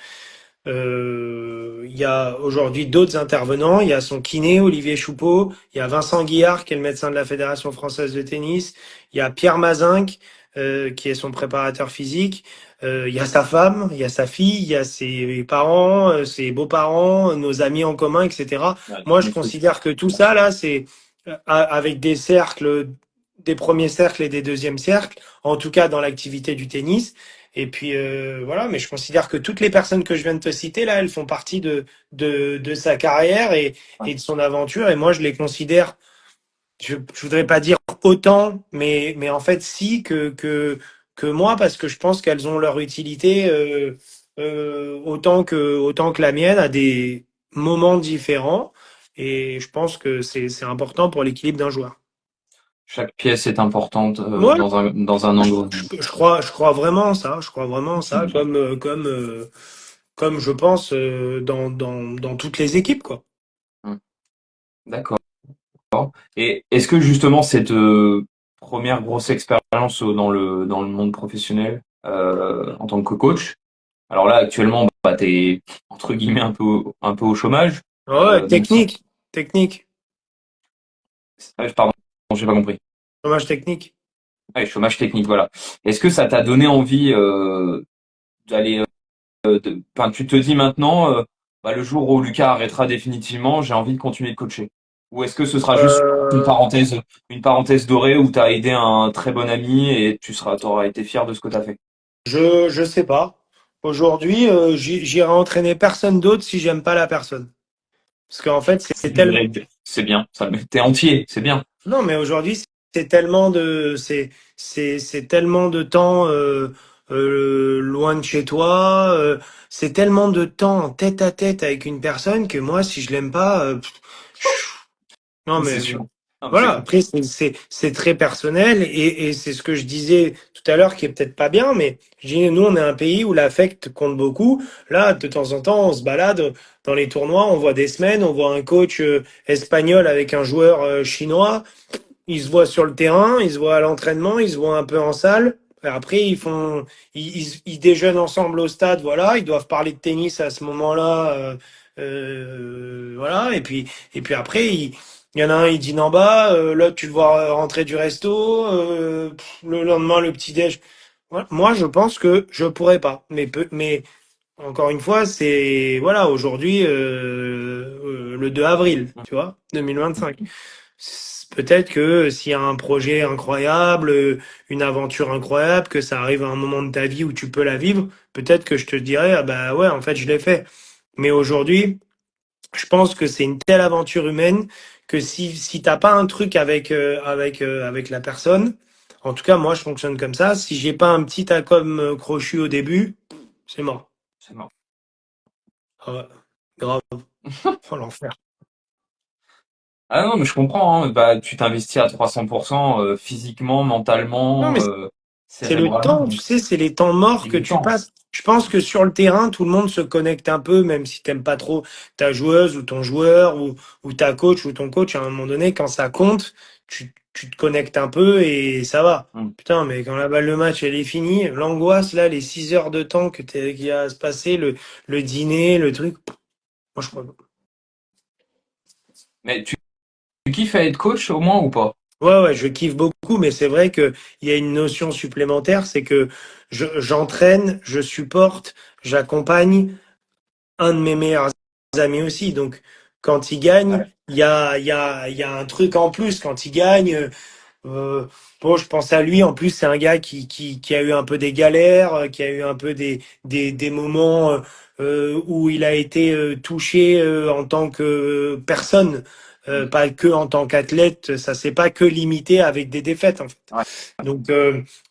Il y a aujourd'hui d'autres intervenants. Il y a son kiné, Olivier Choupeau. Il y a Vincent Guillard, qui est le médecin de la Fédération française de tennis. Il y a Pierre Mazinck, qui est son préparateur physique. Il y a sa femme, il y a sa fille, il y a ses parents, ses beaux-parents, nos amis en commun, etc. Ouais, Moi, je mais c'est- considère que tout ça, là, c'est avec des cercles, des premiers cercles et des deuxièmes cercles, en tout cas dans l'activité du tennis. Et puis voilà, mais je considère que toutes les personnes que je viens de te citer là, elles font partie de sa carrière et de son aventure. Et moi, je les considère, je voudrais pas dire autant, mais en fait si que moi, parce que je pense qu'elles ont leur utilité autant que la mienne à des moments différents. Et je pense que c'est important pour l'équilibre d'un joueur. Chaque pièce est importante Ouais, dans un engrenage. je crois vraiment en ça. Je crois vraiment en ça, comme je pense dans toutes les équipes, quoi. Hum, D'accord. Et est-ce que justement cette première grosse expérience dans le monde professionnel en tant que coach, alors là actuellement bah, t'es entre guillemets un peu au chômage, Ouais, donc technique, pardon, j'ai pas compris. dommage technique. Ouais, chômage technique, voilà. Est-ce que ça t'a donné envie d'aller, enfin tu te dis maintenant, bah, le jour où Lucas arrêtera définitivement, j'ai envie de continuer de coacher. Ou est-ce que ce sera juste Euh, une parenthèse dorée où t'as aidé un très bon ami et t'auras été fier de ce que t'as fait. je sais pas. Aujourd'hui, j'irai entraîner personne d'autre si j'aime pas la personne. Parce qu'en fait, c'est tellement. C'est bien, t'es entier, c'est bien. Non, mais aujourd'hui, c'est tellement c'est tellement de temps loin de chez toi. C'est tellement de temps en tête à tête avec une personne que moi, si je l'aime pas, non, C'est mais sûr. Non, mais c'est voilà. clair. Après, c'est très personnel et c'est ce que je disais tout à l'heure qui est peut-être pas bien, mais je dis, nous, on est un pays où l'affect compte beaucoup. Là, de temps en temps, on se balade dans les tournois, on voit des semaines, on voit un coach espagnol avec un joueur chinois. Ils se voient sur le terrain, ils se voient à l'entraînement, ils se voient un peu en salle. Et après, ils déjeunent ensemble au stade, voilà. Ils doivent parler de tennis à ce moment-là, voilà. Et puis après, il y en a un, il dîne en bas, l'autre, tu le vois rentrer du resto, le lendemain, le petit déj. Voilà. Moi, je pense que je pourrais pas. Mais encore une fois, c'est voilà, aujourd'hui, le 2 avril, tu vois, 2025. Peut-être que s'il y a un projet incroyable, une aventure incroyable, que ça arrive à un moment de ta vie où tu peux la vivre, peut-être que je te dirais, ah bah ouais, en fait, je l'ai fait. Mais aujourd'hui, je pense que c'est une telle aventure humaine que si t'as pas un truc avec la personne, en tout cas, moi, je fonctionne comme ça. Si j'ai pas un petit acom crochu au début, c'est mort. C'est mort. Ah ouais, grave. Oh, l'enfer. Ah non, mais je comprends, hein. Bah, tu t'investis à 300%, physiquement, Non, mentalement, mais c'est le cérébralement, temps, tu donc sais, c'est les temps morts c'est que le tu temps. passes. Je pense que sur le terrain, tout le monde se connecte un peu, même si t'aimes pas trop ta joueuse ou ton joueur ou ta coach ou ton coach. À un moment donné, quand ça compte, tu te connectes un peu et ça va. Hum. Putain, mais quand la balle de match, elle est finie, l'angoisse, là, les 6 heures de temps qu'il y a à se passer, le dîner, le truc, moi, je crois. Mais tu kiffes à être coach au moins ou pas? Ouais, ouais, je kiffe beaucoup, mais c'est vrai que il y a une notion supplémentaire, c'est que j'entraîne, je supporte, j'accompagne un de mes meilleurs amis aussi. Donc, quand il gagne, Ouais. il y a un truc en plus. Quand il gagne, euh, bon, je pense à lui. En plus, c'est un gars qui a eu un peu des galères, qui a eu un peu des moments où il a été touché en tant que personne, Hum. pas que en tant qu'athlète. Ça s'est pas que limité avec des défaites, en fait. Ouais. Donc,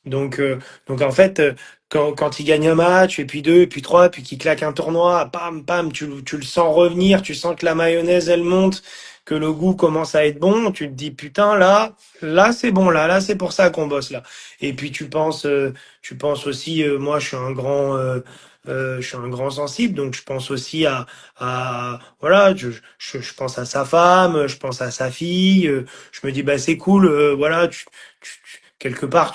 donc, donc en fait, quand il gagne un match, et puis deux, et puis trois, puis qu'il claque un tournoi, pam, pam, tu le sens revenir, tu sens que la mayonnaise, elle monte, que le goût commence à être bon, tu te dis, putain, là, c'est bon, là, c'est pour ça qu'on bosse, là. Et puis tu penses aussi, moi, je suis un grand sensible, donc je pense aussi voilà, je pense à sa femme, je pense à sa fille, je me dis, bah, c'est cool, voilà, quelque part,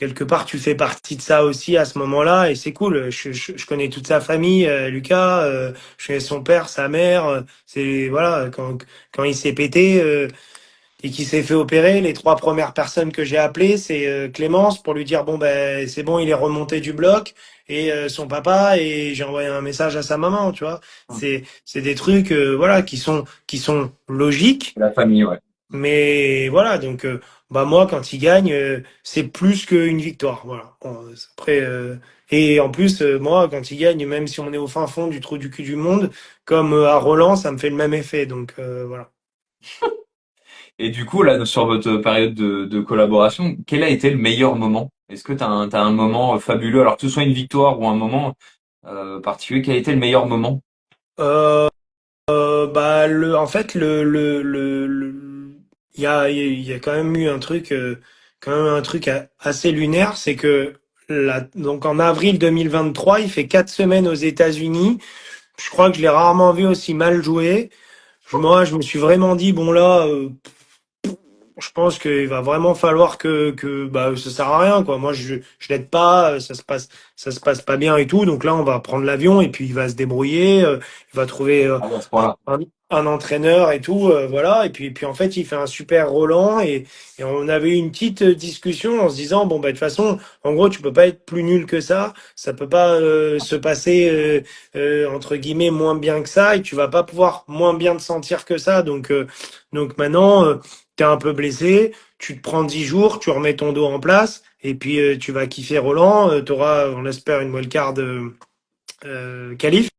quelque part, tu fais partie de ça aussi à ce moment-là, et c'est cool. Je connais toute sa famille, Lucas, je connais son père, sa mère. C'est voilà, quand il s'est pété et qu'il s'est fait opérer, les trois premières personnes que j'ai appelées, c'est Clémence pour lui dire bon ben c'est bon, il est remonté du bloc, et son papa, et j'ai envoyé un message à sa maman, tu vois. C'est des trucs voilà qui sont logiques. La famille, ouais. Mais voilà, donc bah moi quand il gagne, c'est plus qu'une victoire. Voilà. Bon, après, et en plus, moi quand il gagne, même si on est au fin fond du trou du cul du monde, comme à Roland, ça me fait le même effet. Donc voilà. Et du coup, là, sur votre période de collaboration, quel a été le meilleur moment? Est-ce que t'as un moment fabuleux, alors que ce soit une victoire ou un moment particulier, quel a été le meilleur moment? Euh, bah en fait il y a quand même eu un truc assez lunaire, c'est que donc en avril 2023, il fait 4 semaines aux États-Unis. Je crois que je l'ai rarement vu aussi mal jouer. Moi, je me suis vraiment dit, bon là, je pense qu'il va vraiment falloir que bah, ça sert à rien, quoi. Moi, je l'aide pas, ça se passe pas bien et tout. Donc là, on va prendre l'avion et puis il va se débrouiller, il va trouver Ah oui, à ce point-là. un, un entraîneur et tout, voilà. Et puis en fait, il fait un super Roland, et on avait eu une petite discussion en se disant, bon, bah, de toute façon, en gros, tu peux pas être plus nul que ça peut pas se passer, entre guillemets, moins bien que ça, et tu vas pas pouvoir moins bien te sentir que ça. Donc maintenant, t'es un peu blessé, tu te prends 10 jours, tu remets ton dos en place, et puis tu vas kiffer Roland, tu auras, on espère, une wildcard qualif.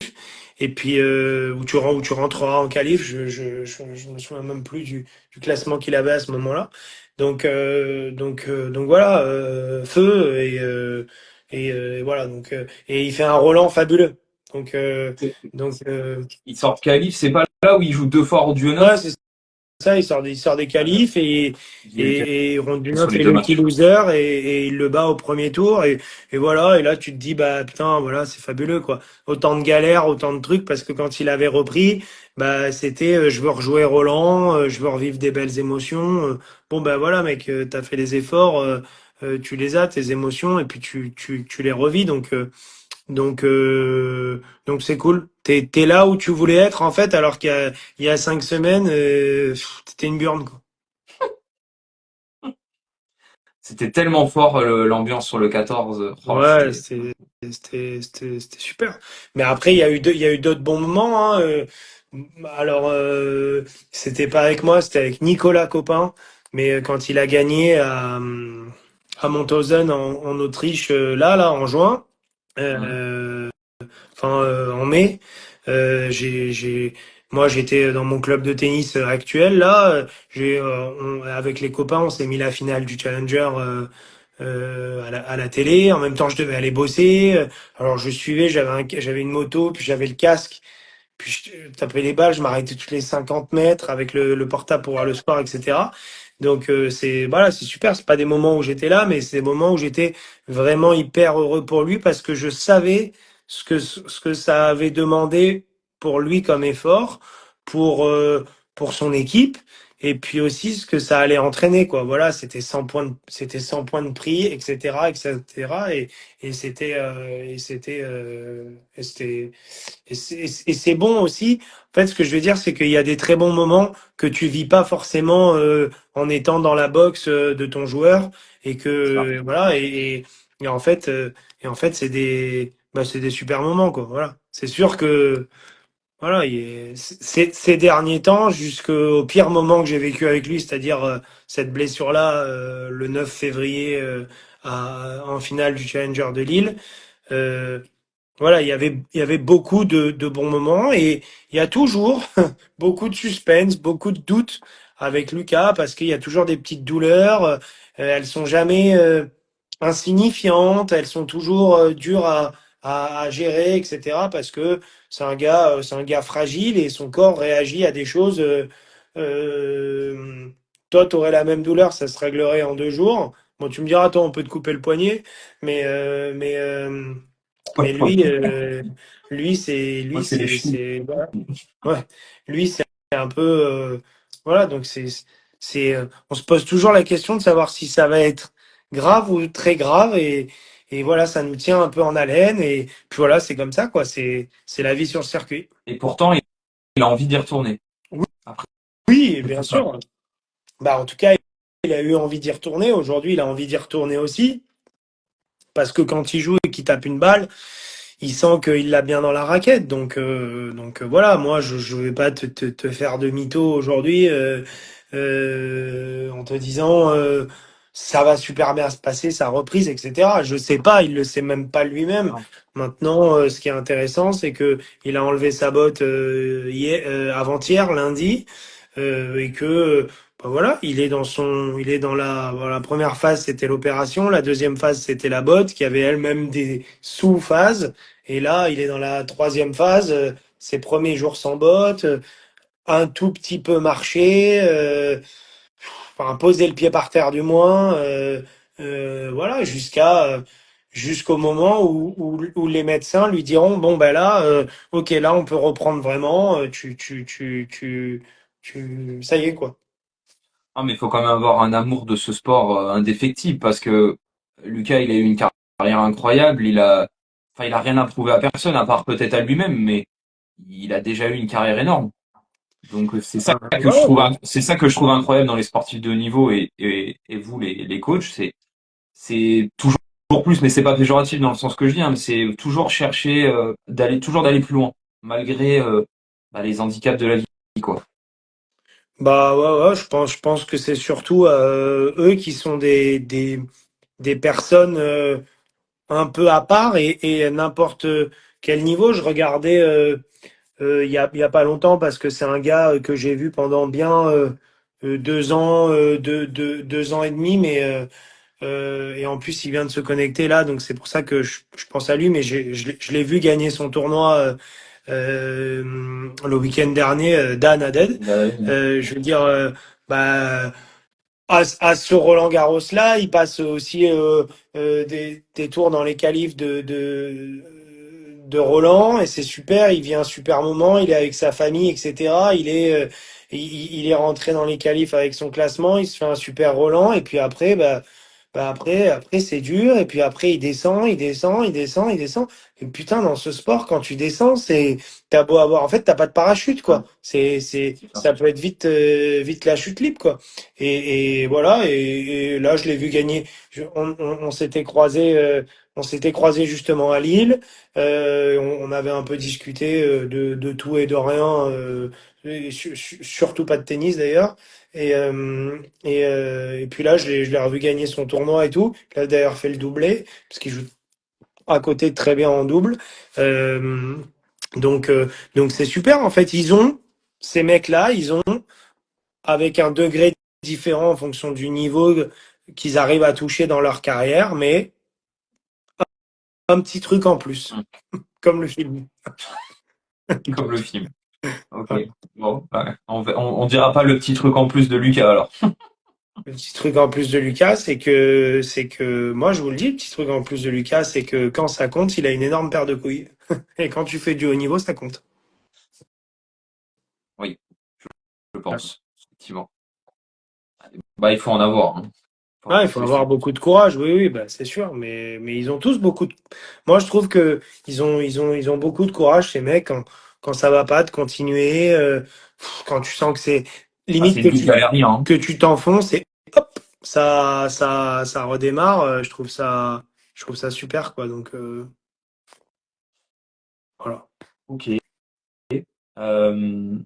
Et puis où tu rentreras en qualif, je me souviens même plus du classement qu'il avait à ce moment-là. Donc voilà, feu, et voilà, et il fait un Roland fabuleux. Donc euh, C'est- donc Il sort de qualif, c'est pas là où il joue deux fois du ouais, 9. c'est ça, il sort des qualifs, et, Il est et, et sur Rondunoff les fait deux lucky matchs. loser, et il le bat au premier tour, et voilà, et là tu te dis bah putain, voilà, c'est fabuleux quoi. Autant de galères, autant de trucs, parce que quand il avait repris, bah c'était je veux rejouer Roland, je veux revivre des belles émotions. Bon bah voilà mec, t'as fait les efforts, tu les as tes émotions, et puis tu les revis, donc c'est cool. T'es là où tu voulais être en fait, alors qu'il y a 5 semaines, t'étais une burne quoi. C'était tellement fort l'ambiance sur le 14. Oh, Ouais, c'était super. Mais après, il y a eu d'autres bons moments, hein. Alors, c'était pas avec moi, c'était avec Nicolas Copin. Mais quand il a gagné à Monthausen en Autriche, là, en juin. hum, euh, enfin en mai. Moi, j'étais dans mon club de tennis actuel. Là, avec les copains, on s'est mis la finale du Challenger à la télé. En même temps, je devais aller bosser. Alors, je suivais, j'avais une moto, puis j'avais le casque. Puis je tapais les balles, je m'arrêtais tous les 50 mètres avec le portable pour voir le sport, etc. Donc voilà, c'est super. C'est pas des moments où j'étais là, mais c'est des moments où j'étais vraiment hyper heureux pour lui, parce que je savais ce que ça avait demandé pour lui comme effort, pour pour son équipe, et puis aussi ce que ça allait entraîner, quoi. Voilà, c'était 100 points de prix, etc., etc. Et c'était bon aussi. En fait, ce que je veux dire, c'est qu'il y a des très bons moments que tu vis pas forcément en étant dans la boxe de ton joueur, et c'est ça. que voilà, et en fait, c'est des super moments, quoi. Voilà. C'est sûr que voilà, ces derniers temps, jusqu'au pire moment que j'ai vécu avec lui, c'est-à-dire cette blessure-là, le 9 février, en finale du Challenger de Lille. euh, voilà, il y avait beaucoup de bons moments, et il y a toujours beaucoup de suspense, beaucoup de doutes avec Lucas, parce qu'il y a toujours des petites douleurs. Elles sont jamais insignifiantes, elles sont toujours dures à gérer, etc. Parce que c'est un gars fragile, et son corps réagit à des choses. Euh, Toi, tu aurais la même douleur, ça se réglerait en 2 jours. Bon, tu me diras, toi, on peut te couper le poignet, mais euh, mais euh, Ouais, mais ouais. lui, c'est, Moi, lui, c'est les c'est, chevilles. c'est, voilà. Ouais. Lui, c'est un peu, voilà. Donc on se pose toujours la question de savoir si ça va être grave ou très grave et voilà, ça nous tient un peu en haleine et puis voilà, c'est comme ça quoi, c'est la vie sur le circuit. Et pourtant, il a envie d'y retourner. Oui, Après oui, bien tout ça. sûr. Bah en tout cas, il a eu envie d'y retourner. Aujourd'hui, il a envie d'y retourner aussi parce que quand il joue et qu'il tape une balle, il sent qu'il l'a bien dans la raquette. Donc voilà, moi je vais pas te faire de mytho aujourd'hui en te disant ça va super bien se passer, sa reprise, etc. Je sais pas, il le sait même pas lui-même. Maintenant, ce qui est intéressant, c'est que il a enlevé sa botte avant-hier, lundi, et que bah voilà, il est dans la première phase, c'était l'opération, la deuxième phase, c'était la botte, qui avait elle-même des sous-phases. Et là, il est dans la troisième phase, ses premiers jours sans bottes, un tout petit peu marché, enfin poser le pied par terre du moins, voilà, jusqu'au moment où les médecins lui diront bon ben là, ok là on peut reprendre vraiment, ça y est quoi. Ah, mais il faut quand même avoir un amour de ce sport indéfectible parce que Lucas, il a eu une carrière incroyable. Enfin, il a rien à prouver à personne à part peut-être à lui-même, mais il a déjà eu une carrière énorme. Donc c'est ça que je Voilà, trouve, bon. c'est ça que je trouve incroyable dans les sportifs de haut niveau et vous les coachs, c'est toujours plus, mais c'est pas péjoratif dans le sens que je dis, hein, mais c'est toujours chercher d'aller plus loin malgré les handicaps de la vie, quoi. Bah ouais, ouais, je pense que c'est surtout eux qui sont des personnes un peu à part et à n'importe quel niveau. Je regardais il y a pas longtemps parce que c'est un gars que j'ai vu pendant bien 2 ans, 2 ans et demi, mais et en plus il vient de se connecter là, donc c'est pour ça que je pense à lui, mais je l'ai vu gagner son tournoi le week-end dernier, Dan Hadid. Je veux dire, bah à ce Roland Garros là, il passe aussi des tours dans les qualifs de Roland et c'est super. Il vit un super moment. Il est avec sa famille, etc. Il est rentré dans les qualifs avec son classement. Il se fait un super Roland et puis après, après c'est dur et puis après il descend, il descend, il descend, il descend. Et putain, dans ce sport, quand tu descends, t'as beau avoir, en fait, t'as pas de parachute quoi. C'est ça. Ça peut être vite la chute libre quoi. Et voilà, et là, je l'ai vu gagner. On s'était on s'était croisé justement à Lille. On avait un peu discuté de tout et de rien, et surtout pas de tennis d'ailleurs. Et puis là, je l'ai revu gagner son tournoi et tout. Il a d'ailleurs fait le doublé, parce qu'il joue à côté très bien en double. Euh, donc c'est super. En fait, ces mecs-là, ils ont avec un degré différent en fonction du niveau qu'ils arrivent à toucher dans leur carrière, mais un petit truc en plus, Mm. comme le film. Comme le film. Ok. Voilà. Bon, ouais. On dira pas le petit truc en plus de Lucas alors. Le petit truc en plus de Lucas, c'est que, moi je vous le dis, le petit truc en plus de Lucas, c'est que quand ça compte, il a une énorme paire de couilles. Et quand tu fais du haut niveau, ça compte. Oui, je Voilà. pense. Effectivement. Bah, il faut en avoir, hein. Faut Ah, il avoir faut ce style. avoir beaucoup de courage, oui, oui, bah, c'est sûr, mais ils ont tous beaucoup de... Moi, je trouve que ils ont beaucoup de courage, ces mecs, quand ça va pas, de continuer, quand tu sens que c'est Ah, limite c'est une vie de galérien, hein. que tu t'enfonces et hop, ça redémarre, je trouve ça super, quoi, donc, voilà. Ok. Euh,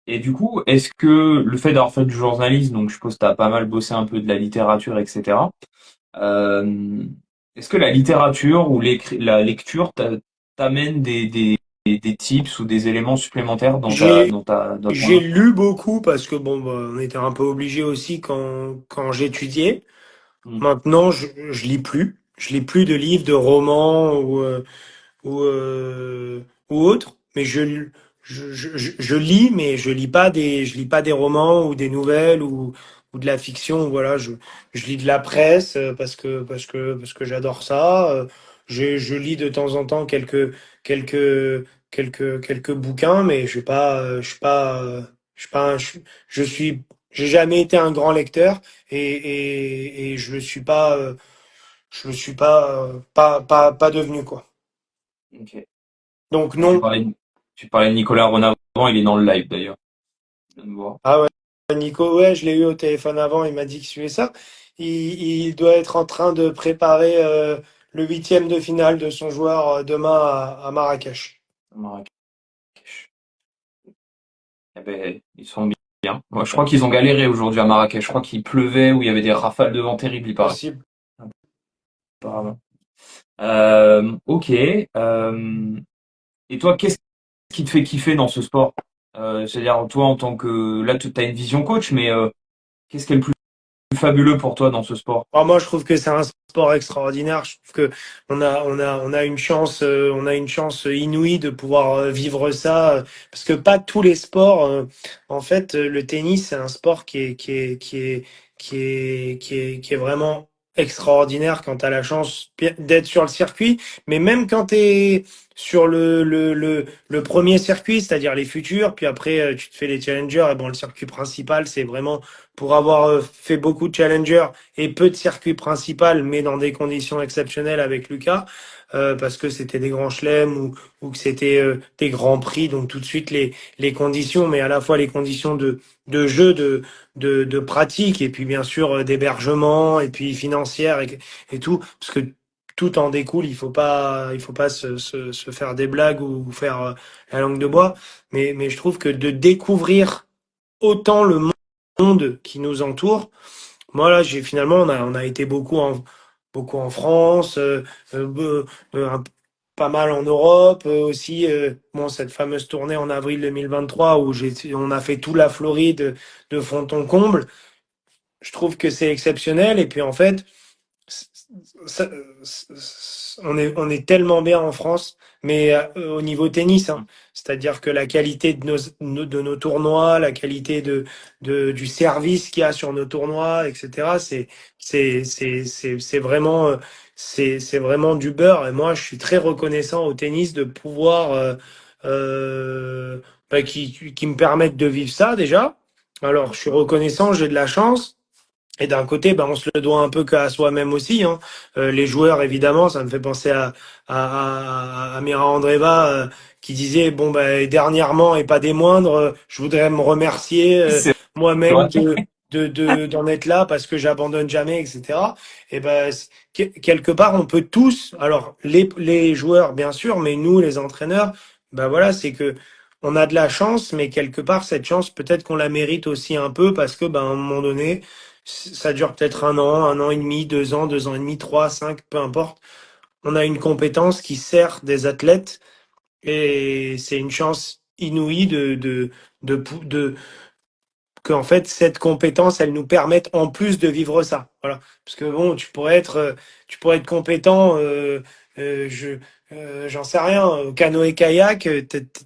et du coup, est-ce que le fait d'avoir fait du journalisme, donc je suppose que tu as pas mal bossé un peu de la littérature, etc. Euh, est-ce que la littérature ou la lecture t'amène des tips ou des éléments supplémentaires J'ai, dans ton j'ai art? lu beaucoup parce que, bon, bah, on était un peu obligé aussi quand j'étudiais. Hmm. Maintenant, je lis plus. Je lis plus de livres, de romans ou, euh, ou autres. Mais je lis, mais je lis pas des romans ou des nouvelles ou de la fiction. Voilà, je lis de la presse parce que j'adore ça. Je lis de temps en temps quelques, quelques bouquins, mais je suis pas, je suis pas, je suis pas, je suis j'ai jamais été un grand lecteur et je le suis pas devenu quoi. Ok. Donc Ah, non. tu parlais de Nicolas Renavant, il est dans le live d'ailleurs. Je viens de voir. Ah ouais, Nico, ouais, je l'ai eu au téléphone avant, il m'a dit que suivait ça. Il doit être en train de préparer le huitième de finale de son joueur demain à Marrakech. Marrakech. Eh ben, ils sont bien. Moi, je crois qu'ils ont galéré aujourd'hui à Marrakech. Je crois qu'il pleuvait ou il y avait des rafales de vent terribles, il paraît. Possible. Apparemment. Ok. Et toi, qu'est-ce qui te fait kiffer dans ce sport? C'est-à-dire, toi, en tant que... Là, tu as une vision coach, mais qu'est-ce qui est le plus fabuleux pour toi dans ce sport? Alors moi, je trouve que c'est un sport extraordinaire. Je trouve que on a une chance inouïe de pouvoir vivre ça, parce que pas tous les sports. En fait, le tennis, c'est un sport qui est vraiment extraordinaire quand tu as la chance d'être sur le circuit, mais même quand tu es sur le premier circuit, c'est-à-dire les futurs, puis après tu te fais les challengers, et bon, le circuit principal, c'est vraiment pour avoir fait beaucoup de challengers et peu de circuit principal, mais dans des conditions exceptionnelles avec Lucas, parce que c'était des grands chelems ou que c'était des grands prix, donc tout de suite les conditions, mais à la fois les conditions de jeu, de pratique, et puis bien sûr d'hébergement, et puis financière et tout, parce que tout en découle, il faut pas se faire des blagues ou faire la langue de bois, mais je trouve que de découvrir autant le monde qui nous entoure, moi, là, on a été beaucoup en France, un- pas mal en Europe aussi. Bon, cette fameuse tournée en avril 2023 où on a fait tout la Floride de fond en comble. Je trouve que c'est exceptionnel. Et puis, en fait, ça- on est tellement bien en France, mais au niveau tennis, hein. C'est-à-dire que la qualité de nos tournois, la qualité du service qu'il y a sur nos tournois, etc., c'est vraiment, c'est vraiment du beurre. Et moi, je suis très reconnaissant au tennis de pouvoir, qui me permettent de vivre ça déjà. Alors, je suis reconnaissant, j'ai de la chance. Et d'un côté, ben, on se le doit un peu qu'à soi-même aussi, hein. Les joueurs, évidemment, ça me fait penser à Mira Andreeva qui disait, bon, ben, dernièrement et pas des moindres, je voudrais me remercier C'est moi-même vrai. d'en être là parce que j'abandonne jamais, etc. Et ben, quelque part, on peut tous, alors les joueurs, bien sûr, mais nous, les entraîneurs, ben voilà, c'est que on a de la chance, mais quelque part, cette chance, peut-être qu'on la mérite aussi un peu parce que, ben, à un moment donné, ça dure peut-être un an et demi, 2 ans et demi, trois, cinq, peu importe. On a une compétence qui sert des athlètes et c'est une chance inouïe de que en fait cette compétence, elle nous permette en plus de vivre ça. Voilà. Parce que bon, tu pourrais être compétent, je j'en sais rien, au canoë-kayak,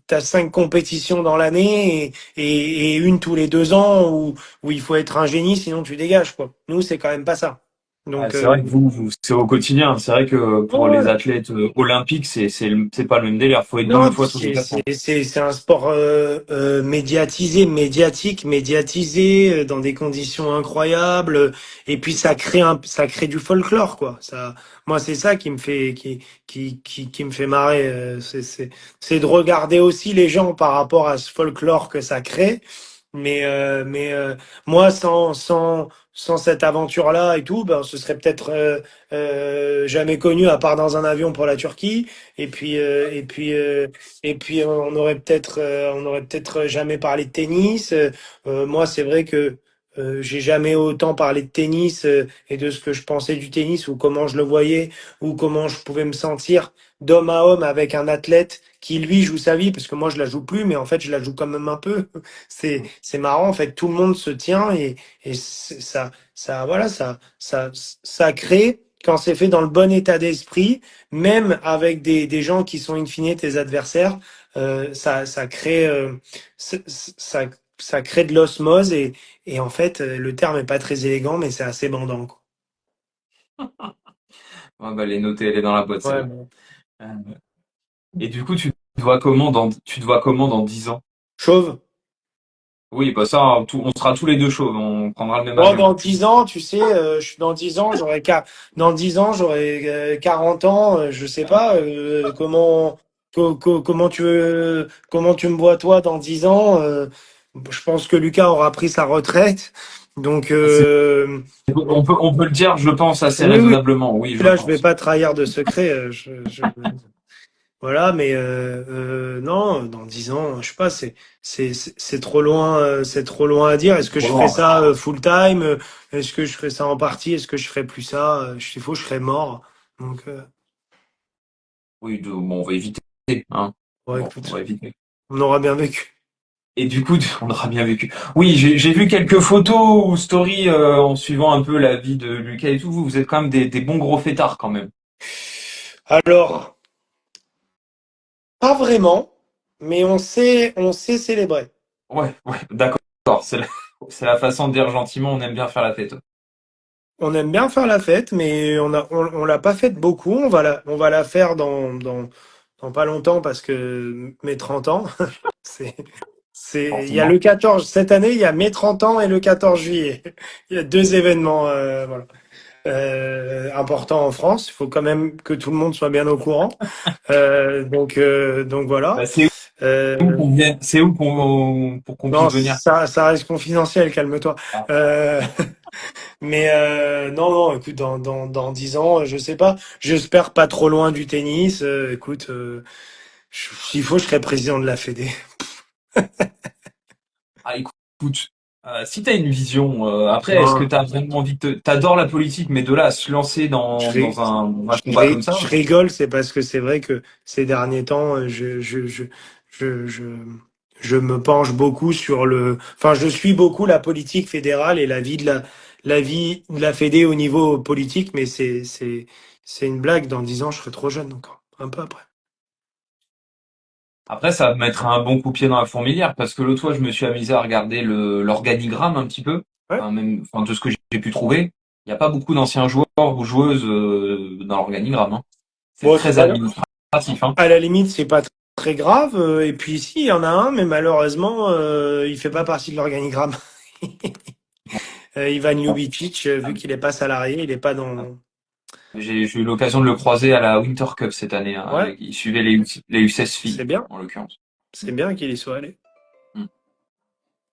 t'as 5 compétitions dans l'année et une tous les 2 ans où il faut être un génie, sinon tu dégages, quoi. Nous, c'est quand même pas ça. Ah, Donc, c'est vrai que c'est au quotidien. C'est vrai que pour les ouais. athlètes olympiques, c'est pas le même délire. Faut être Non, deux puis fois tous les 4 ans. c'est un sport médiatisé, médiatique, médiatisé dans des conditions incroyables. Et puis ça crée du folklore, quoi. Ça, moi, c'est ça qui me fait qui me fait marrer. C'est de regarder aussi les gens par rapport à ce folklore que ça crée. Moi, sans cette aventure-là et tout, ben, on se serait peut-être jamais connu à part dans un avion pour la Turquie. Et puis, on aurait peut-être jamais parlé de tennis. Moi, c'est vrai que j'ai jamais autant parlé de tennis et de ce que je pensais du tennis ou comment je le voyais ou comment je pouvais me sentir d'homme à homme avec un athlète qui lui joue sa vie parce que moi je la joue plus, mais en fait je la joue quand même un peu. C'est marrant en fait, tout le monde se tient et voilà ça crée quand c'est fait dans le bon état d'esprit même avec des gens qui sont in fine tes adversaires, ça crée, ça, ça crée de l'osmose et en fait, le terme est pas très élégant, mais c'est assez bandant, quoi. Ouais, bah, les noter, elle est dans la boîte, Ouais, celle-là. bon. Euh, Et du coup, tu te vois comment dans 10 ans? Chauve, Oui, bah ça, on sera tous les deux chauves, on prendra le même Moi, avion. dans 10 ans, tu sais, dans 10 ans, dans 10 ans, j'aurai 40 ans, je sais pas, comment tu me vois toi dans 10 ans, je pense que Lucas aura pris sa retraite. Donc, On peut le dire, je pense, assez oui, oui, raisonnablement, oui, je là, je vais pense. pas trahir de secret, voilà, mais non, dans 10 ans, je sais pas, c'est trop loin à dire. Est-ce que je ferai Voilà. ça full time? Est-ce que je ferai ça en partie? Est-ce que je ferai plus ça? S'il faut, je serai mort. Donc, Oui, bon, on va éviter, hein. bon, Bon, on écoute, va éviter. on aura bien vécu. Et du coup, on aura bien vécu. Oui, j'ai vu quelques photos ou stories en suivant un peu la vie de Lucas et tout. Vous êtes quand même des bons gros fêtards quand même. Alors, pas vraiment, mais on sait célébrer. Ouais, ouais, d'accord. C'est la façon de dire gentiment, on aime bien faire la fête. On aime bien faire la fête, mais on l'a pas faite beaucoup. On va la faire dans pas longtemps parce que mes 30 ans. C'est, il y a Forcément. le 14, cette année, il y a mes 30 ans et le 14 juillet. Il y a deux événements, voilà, importants en France. Il faut quand même que tout le monde soit bien au courant. Donc voilà. Bah, c'est où Euh, qu'on vienne, c'est où pour qu'on non, puisse venir. ça reste confidentiel, calme-toi. Ah, Euh, mais non, non, écoute, dans 10 ans, je sais pas. J'espère pas trop loin du tennis. Écoute, s'il faut, je serai président de la Fédé. ah, écoute, si t'as une vision, après, est-ce que Non, t'as vraiment envie t'adores la politique, mais de là à se lancer je, ri- dans un combat comme je ça? rigole, c'est parce que c'est vrai que ces derniers temps, je, je, je me penche beaucoup sur enfin, je suis beaucoup la politique fédérale et la vie de la Fédé au niveau politique, mais c'est une blague. Dans 10 ans, je serai trop jeune encore, un peu après. Après, ça va me mettre un bon coup de pied dans la fourmilière, parce que l'autre fois, je me suis amusé à regarder l'organigramme un petit peu, Ouais. enfin, même, enfin, de ce que j'ai pu trouver. Il n'y a pas beaucoup d'anciens joueurs ou joueuses dans l'organigramme, hein. C'est Bon, c'est très pas, administratif, hein. à la limite, c'est pas très grave. Et puis, si, il y en a un, mais malheureusement, il fait pas partie de l'organigramme. Ivan Ljubicic, vu qu'il est pas salarié, il est pas dans. J'ai eu l'occasion de le croiser à la Winter Cup cette année, hein. Ouais, Il suivait les U16 c'est filles, bien. en l'occurrence. C'est bien qu'il y soit allé. Mm.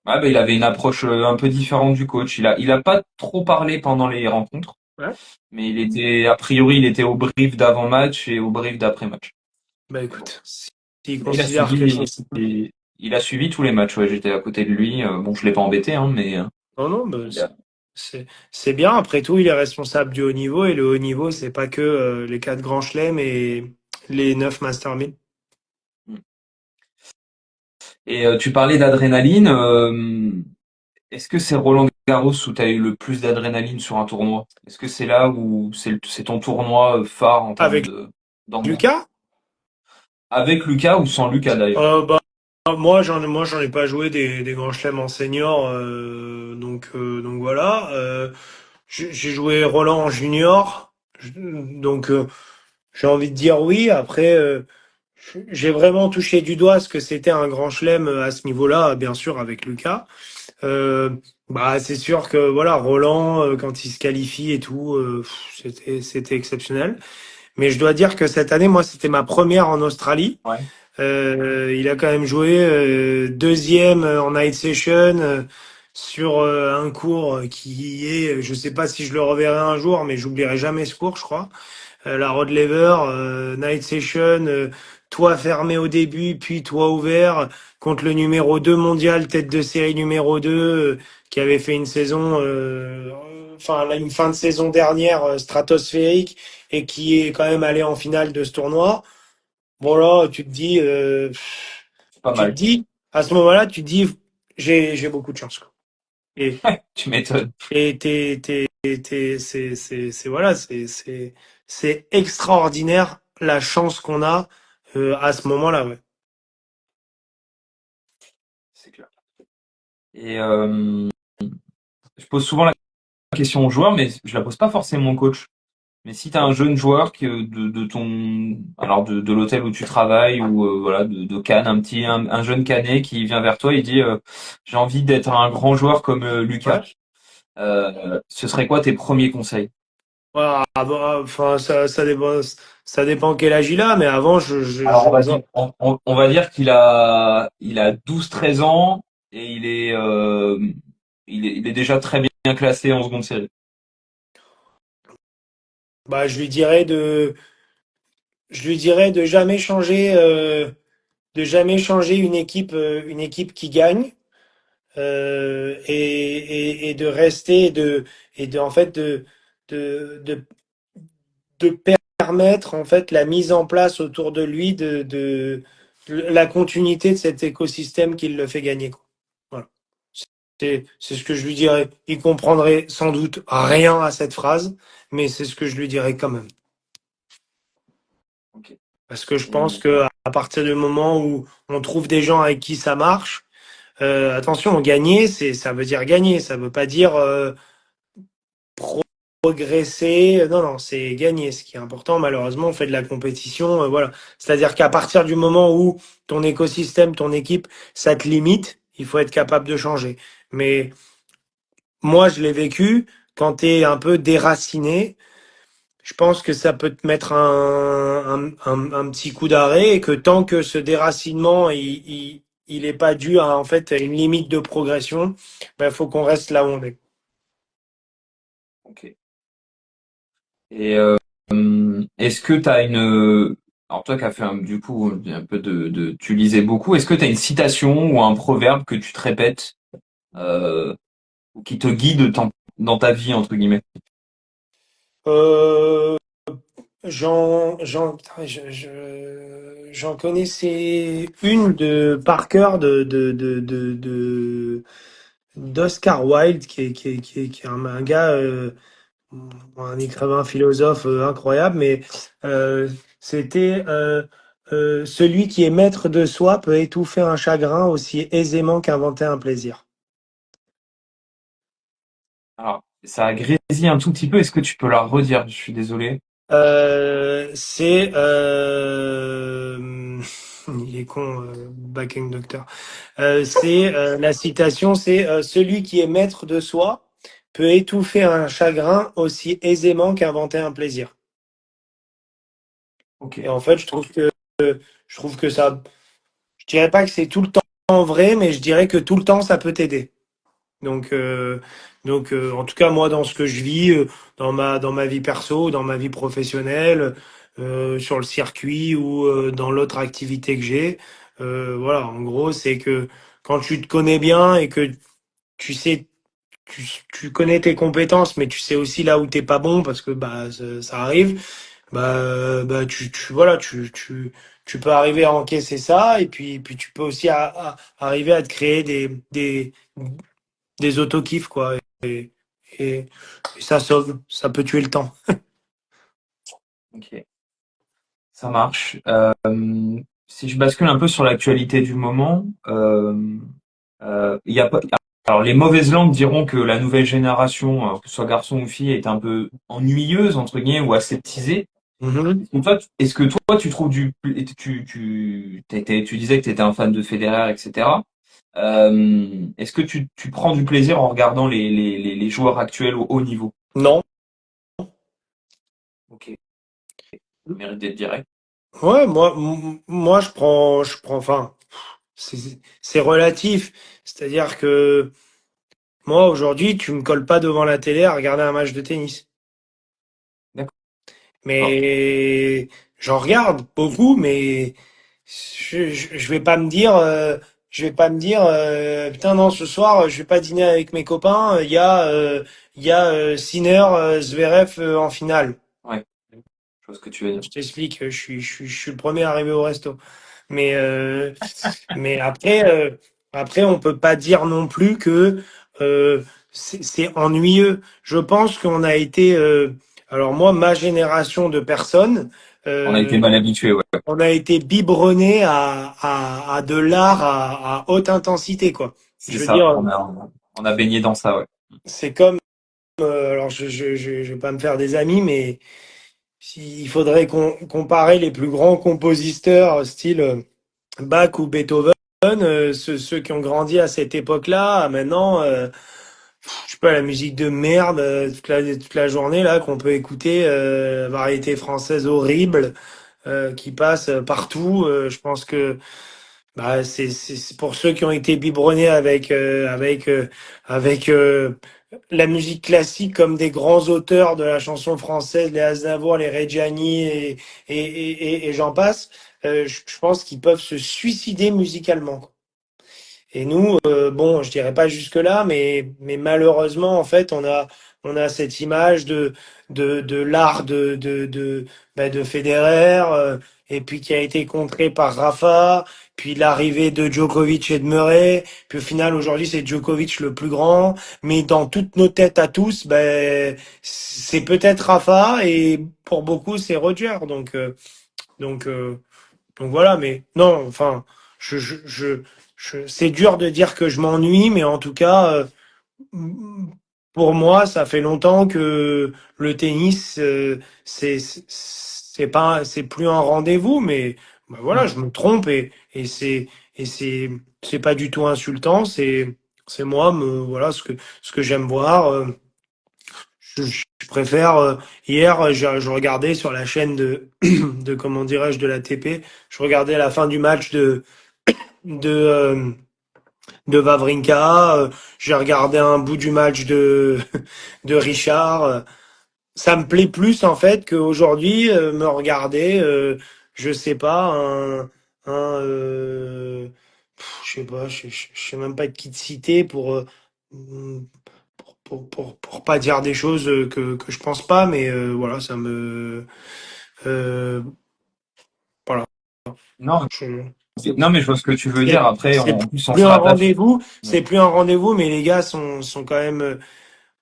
Ouais, bah, il avait une approche un peu différente du coach. Il a pas trop parlé pendant les rencontres, Ouais. mais a priori, il était au brief d'avant-match et au brief d'après-match. Bah Mais bon. écoute, s'il Il a considère que suivi, il a suivi tous les matchs. Ouais, j'étais à côté de lui. Bon, je l'ai pas embêté, hein, mais non, non, bah, il a. c'est bien. Après tout, il est responsable du haut niveau et le haut niveau, c'est pas que les quatre grands chelems et les 9 Master 1000. Et tu parlais d'adrénaline. Est-ce que c'est Roland Garros où tu as eu le plus d'adrénaline sur un tournoi? Est-ce que c'est là où c'est ton tournoi phare en termes Avec de d'ambiance? Lucas, Avec Lucas ou sans Lucas d'ailleurs? bah, moi, j'en ai pas joué des grands chelems en senior, donc voilà. J'ai joué Roland en junior, donc j'ai envie de dire oui. Après, j'ai vraiment touché du doigt ce que c'était un grand chelem à ce niveau-là, bien sûr, avec Lucas. Euh, Bah, c'est sûr que voilà, Roland, quand il se qualifie et tout, c'était exceptionnel. Mais je dois dire que cette année, moi, c'était ma première en Australie. Ouais. Il a quand même joué deuxième en night session sur un cours qui est, je sais pas si je le reverrai un jour, mais j'oublierai jamais ce cours, je crois. La Rod Laver, night session, toit fermé au début, puis toit ouvert contre le numéro 2 mondial, tête de série numéro 2, qui avait fait une saison, enfin là, une fin de saison dernière stratosphérique et qui est quand même allé en finale de ce tournoi. Voilà, C'est pas tu te mal. dis, à ce moment-là, tu te dis, j'ai beaucoup de chance, quoi. Et, Tu m'étonnes. voilà, c'est extraordinaire la chance qu'on a à ce moment-là, ouais. C'est clair. Et je pose souvent la question aux joueurs, mais je la pose pas forcément au coach. Mais si t'as un jeune joueur de ton, alors de l'hôtel où tu travailles ou voilà de Cannes, un jeune Canet qui vient vers toi, il dit j'ai envie d'être un grand joueur comme Ouais. Lucas. Ce serait quoi tes premiers conseils? Voilà, enfin, ça dépend quel âge il a, mais avant, Alors on va dire qu'il a 12 13 ans et il est déjà très bien classé en seconde série. bah, je lui dirais de jamais changer une équipe qui gagne, et de rester, en fait, de permettre, en fait, la mise en place autour de lui de la continuité de cet écosystème qui le fait gagner, quoi. Voilà. C'est ce que je lui dirais. Il comprendrait sans doute rien à cette phrase, mais c'est ce que je lui dirais quand même. Ok. Parce que je pense Et, que à partir du moment où on trouve des gens avec qui ça marche, attention, gagner, ça veut dire gagner, ça veut pas dire progresser. Non, non, c'est gagner. Ce qui est important, malheureusement, on fait de la compétition, voilà. C'est-à-dire qu'à partir du moment où ton écosystème, ton équipe, ça te limite, il faut être capable de changer. Mais moi, je l'ai vécu quand tu es un peu déraciné. Je pense que ça peut te mettre un petit coup d'arrêt et que tant que ce déracinement, il est pas dû à, en fait, à une limite de progression, ben, faut qu'on reste là où on est. ok. Et est-ce que tu as alors toi qui as fait du coup un peu tu lisais beaucoup, est-ce que tu as une citation ou un proverbe que tu te répètes ou qui te guide dans ta vie entre guillemets? Euh, putain, j'en connaissais une de par cœur d'Oscar Wilde, qui est un gars, un écrivain philosophe incroyable, mais euh, c'était celui qui est maître de soi peut étouffer un chagrin aussi aisément qu'inventer un plaisir. Alors ça a grésillé un tout petit peu, est-ce que tu peux la redire? Je suis désolé. C'est il est con, Backing Doctor. C'est la citation, c'est celui qui est maître de soi peut étouffer un chagrin aussi aisément qu'inventer un plaisir. Ok. Et en fait, je trouve que ça, je dirais pas que c'est tout le temps vrai, mais je dirais que tout le temps ça peut t'aider. Donc, en tout cas, moi, dans ce que je vis, dans ma vie perso, dans ma vie professionnelle, sur le circuit ou dans l'autre activité que j'ai, voilà, en gros, c'est que quand tu te connais bien et que tu sais, tu connais tes compétences, mais tu sais aussi là où t'es pas bon parce que bah ça arrive, bah voilà, tu peux arriver à encaisser ça et puis tu peux aussi arriver à te créer des auto-kiffs, quoi. Et, et ça sauve, ça peut tuer le temps. Ok. Ça marche. Si je bascule un peu sur l'actualité du moment, il y a pas. Alors les mauvaises langues diront que la nouvelle génération, que ce soit garçon ou fille, est un peu ennuyeuse entre guillemets ou aseptisée. Mhm. Est-ce que toi, tu trouves tu disais que tu étais un fan de Federer, etc. Est-ce que tu prends du plaisir en regardant les joueurs actuels au haut niveau? Non. Ok, mérite d'être direct. Ouais, moi, enfin, c'est relatif. C'est-à-dire que moi, aujourd'hui, tu me colles pas devant la télé à regarder un match de tennis. D'accord. Mais j'en regarde beaucoup, mais je vais pas me dire, putain non, ce soir, je vais pas dîner avec mes copains. Il y a Sinner, Zverev en finale. Ouais, je vois ce que tu veux dire. Je t'explique, je suis le premier arrivé au resto. Mais, mais après, on peut pas dire non plus que c'est ennuyeux. Je pense qu'on a été, alors moi, ma génération de personnes, On a été euh, mal habitués, ouais. on a été biberonnés à de l'art à haute intensité, quoi. C'est Je veux ça. dire, On a baigné dans ça, ouais. c'est comme alors je vais pas me faire des amis, mais il faudrait comparer les plus grands compositeurs style Bach ou Beethoven, ceux qui ont grandi à cette époque-là, à maintenant, je sais pas, la musique de merde toute la journée là qu'on peut écouter, variété française horrible qui passe partout. Je pense que bah, c'est pour ceux qui ont été biberonnés avec la musique classique comme des grands auteurs de la chanson française, les Aznavour, les Reggiani et j'en passe. Je pense qu'ils peuvent se suicider musicalement, quoi. Et nous, bon, je dirais pas jusque-là, mais malheureusement, en fait, on a cette image de l'art de Federer, et puis qui a été contré par Rafa, puis l'arrivée de Djokovic et de Murray, puis au final, aujourd'hui, c'est Djokovic le plus grand, mais dans toutes nos têtes à tous, ben, c'est peut-être Rafa, et pour beaucoup, c'est Roger. Donc, euh, donc voilà, mais non, enfin, je, je, je, c'est dur de dire que je m'ennuie, mais en tout cas, pour moi, ça fait longtemps que le tennis, c'est plus un rendez-vous, mais bah voilà, je me trompe et c'est pas du tout insultant, c'est moi, voilà, ce que j'aime voir. Je préfère. Hier, je regardais sur la chaîne de comment dirais-je de la TP. Je regardais la fin du match de euh, de Wawrinka. J'ai regardé un bout du match de de Richard. Ça me plaît plus en fait qu'aujourd'hui me regarder. Je sais pas un je sais pas. Je sais même pas de qui te citer pour pas dire des choses que je pense pas, mais voilà, ça me euh, voilà. Non, Je- non, mais je vois ce que tu veux dire. Après, c'est en plus, on plus se un rattache. rendez-vous, Ouais. c'est plus un rendez-vous, mais les gars sont quand même.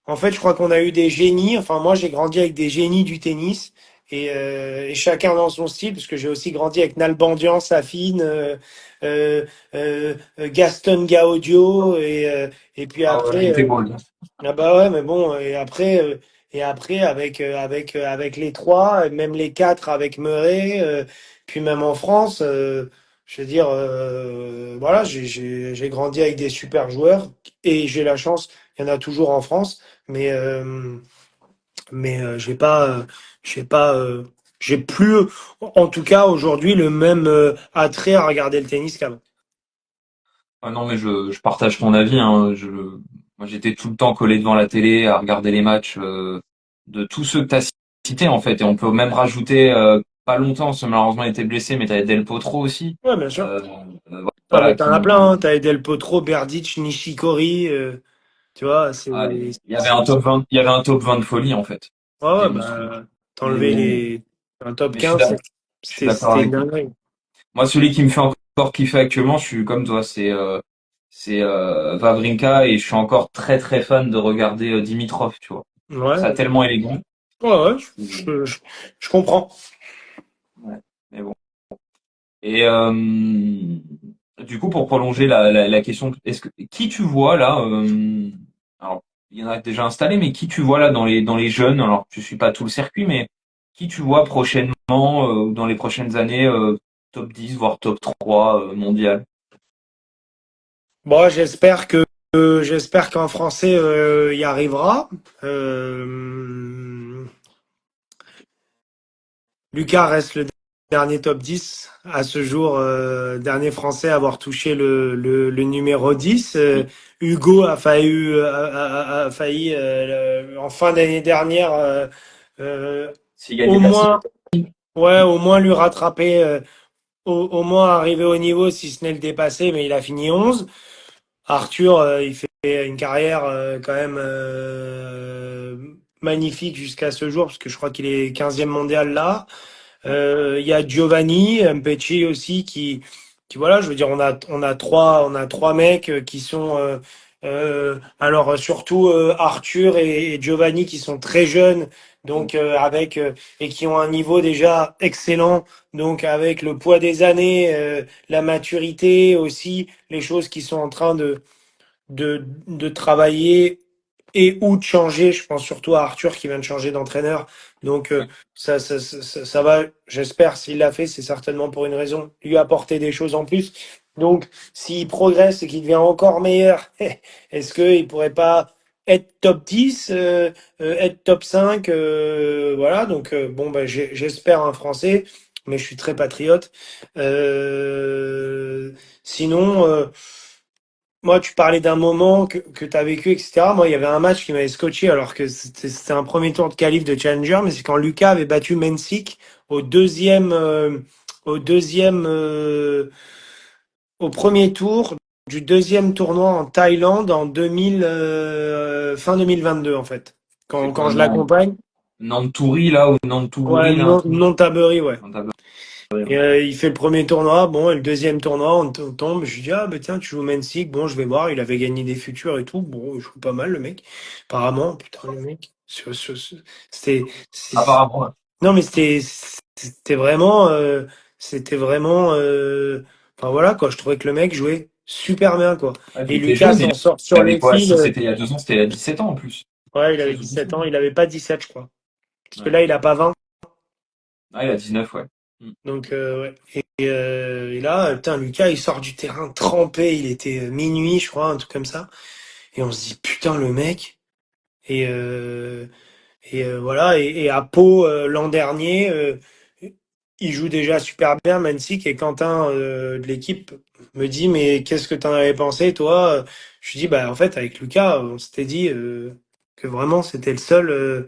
En fait, je crois qu'on a eu des génies. Enfin, moi, j'ai grandi avec des génies du tennis. Et chacun dans son style, parce que j'ai aussi grandi avec Nalbandian, Safin, Gaston Gaudio, et puis Ah ouais, après, il était beau, lui. ah bah ouais, mais bon, et après avec les trois, et même les quatre avec Murray, puis même en France, je veux dire, voilà, j'ai grandi avec des super joueurs et j'ai la chance, il y en a toujours en France, mais j'ai pas, j'ai plus, en tout cas aujourd'hui, le même attrait à regarder le tennis qu'avant. Ah non, mais je partage ton avis, hein. Moi, j'étais tout le temps collé devant la télé à regarder les matchs de tous ceux que tu as cités, en fait. Et on peut même rajouter, pas longtemps, parce que malheureusement, il était blessé, mais tu avais Del Potro aussi. Ouais, bien sûr. Euh, Ah bah voilà, t'en as plein, hein. T'as Del Potro, Berdych, Nishikori. Tu vois, ah, il y avait un top 20, il y avait un top 20 de folie, en fait. ouais, C'était ouais, monstrueux. bah, t'enlevais Mais, les, un top mais je suis 15, d'accord, je suis d'accord c'était une avec toi. dinguerie. Moi, celui qui me fait encore kiffer actuellement, je suis comme toi, c'est Wawrinka et je suis encore très très fan de regarder Dimitrov, tu vois. Je trouve ça Ouais, tellement élégant. ouais, ouais, Je- je comprends. ouais, mais bon. Et du coup, pour prolonger la question, est-ce que qui tu vois là alors, il y en a déjà installé, mais qui tu vois là dans les jeunes? Alors, je suis pas tout le circuit, mais qui tu vois prochainement ou dans les prochaines années top 10 voire top 3 mondial? Bon, j'espère qu'en français y arrivera. Euh, Lucas reste le dernier top 10 à ce jour, dernier français à avoir touché le numéro 10. Hugo a failli en fin d'année dernière S'il au gagnait pas. moins, ouais, au moins lui rattraper, au moins arriver au niveau si ce n'est le dépasser, mais il a fini 11. Arthur, il fait une carrière quand même magnifique jusqu'à ce jour, parce que je crois qu'il est 15e mondial là. Il y a Giovanni Mpecci aussi qui voilà, je veux dire, on a trois mecs qui sont, alors surtout Arthur et Giovanni qui sont très jeunes, donc et qui ont un niveau déjà excellent, donc avec le poids des années, la maturité aussi, les choses qui sont en train de travailler et ou de changer. Je pense surtout à Arthur qui vient de changer d'entraîneur. Donc Ouais. ça va, j'espère, s'il l'a fait, c'est certainement pour une raison, lui apporter des choses en plus. Donc s'il progresse et qu'il devient encore meilleur, est-ce qu'il pourrait pas être top 10, être top 5, voilà. Donc bon, bah, j'espère un Français, mais je suis très patriote. Sinon, moi, tu parlais d'un moment que tu as vécu, etc. Moi, il y avait un match qui m'avait scotché alors que c'était un premier tour de qualif de Challenger, mais c'est quand Lucas avait battu Mensik au deuxième, au deuxième, au premier tour du deuxième tournoi en Thaïlande en 2000, fin 2022 en fait. C'est Quand quoi, je l'accompagne, Nantouri, là, ou ouais, Nantouri, là, un non, truc. non Tabery, ouais. Nantaburi, Et ouais. il fait le premier tournoi, bon, et le deuxième tournoi, on tombe. Je lui dis, ah, bah tiens, tu joues au Mansik, bon, je vais voir. Il avait gagné des futurs et tout. Bon, il joue pas mal, le mec. Apparemment, putain, le mec. C'était, Apparemment, ouais. non, mais c'était vraiment, enfin voilà, quoi. Je trouvais que le mec jouait super bien, quoi. Ouais, mais Et il était Lucas jeune, s'en sort il sur avait les quoi? fils. Si c'était il y a 2 ans, c'était il y a 17 ans en plus. Ouais, il avait 16 ou 17 17. ans. Il avait pas 17, je crois. Parce que Ouais. là, il a pas 20. Ah, il a 19, ouais. Mm. Donc, ouais. Et là, putain, Lucas, il sort du terrain trempé. Il était minuit, je crois, un truc comme ça. Et on se dit, putain, le mec. Et, voilà. Et à Pau, l'an dernier, il joue déjà super bien, Mansik. Et Quentin, de l'équipe, me dit, mais qu'est-ce que t'en avais pensé, toi? Je lui dis, bah, en fait, avec Lucas, on s'était dit que vraiment, c'était le seul.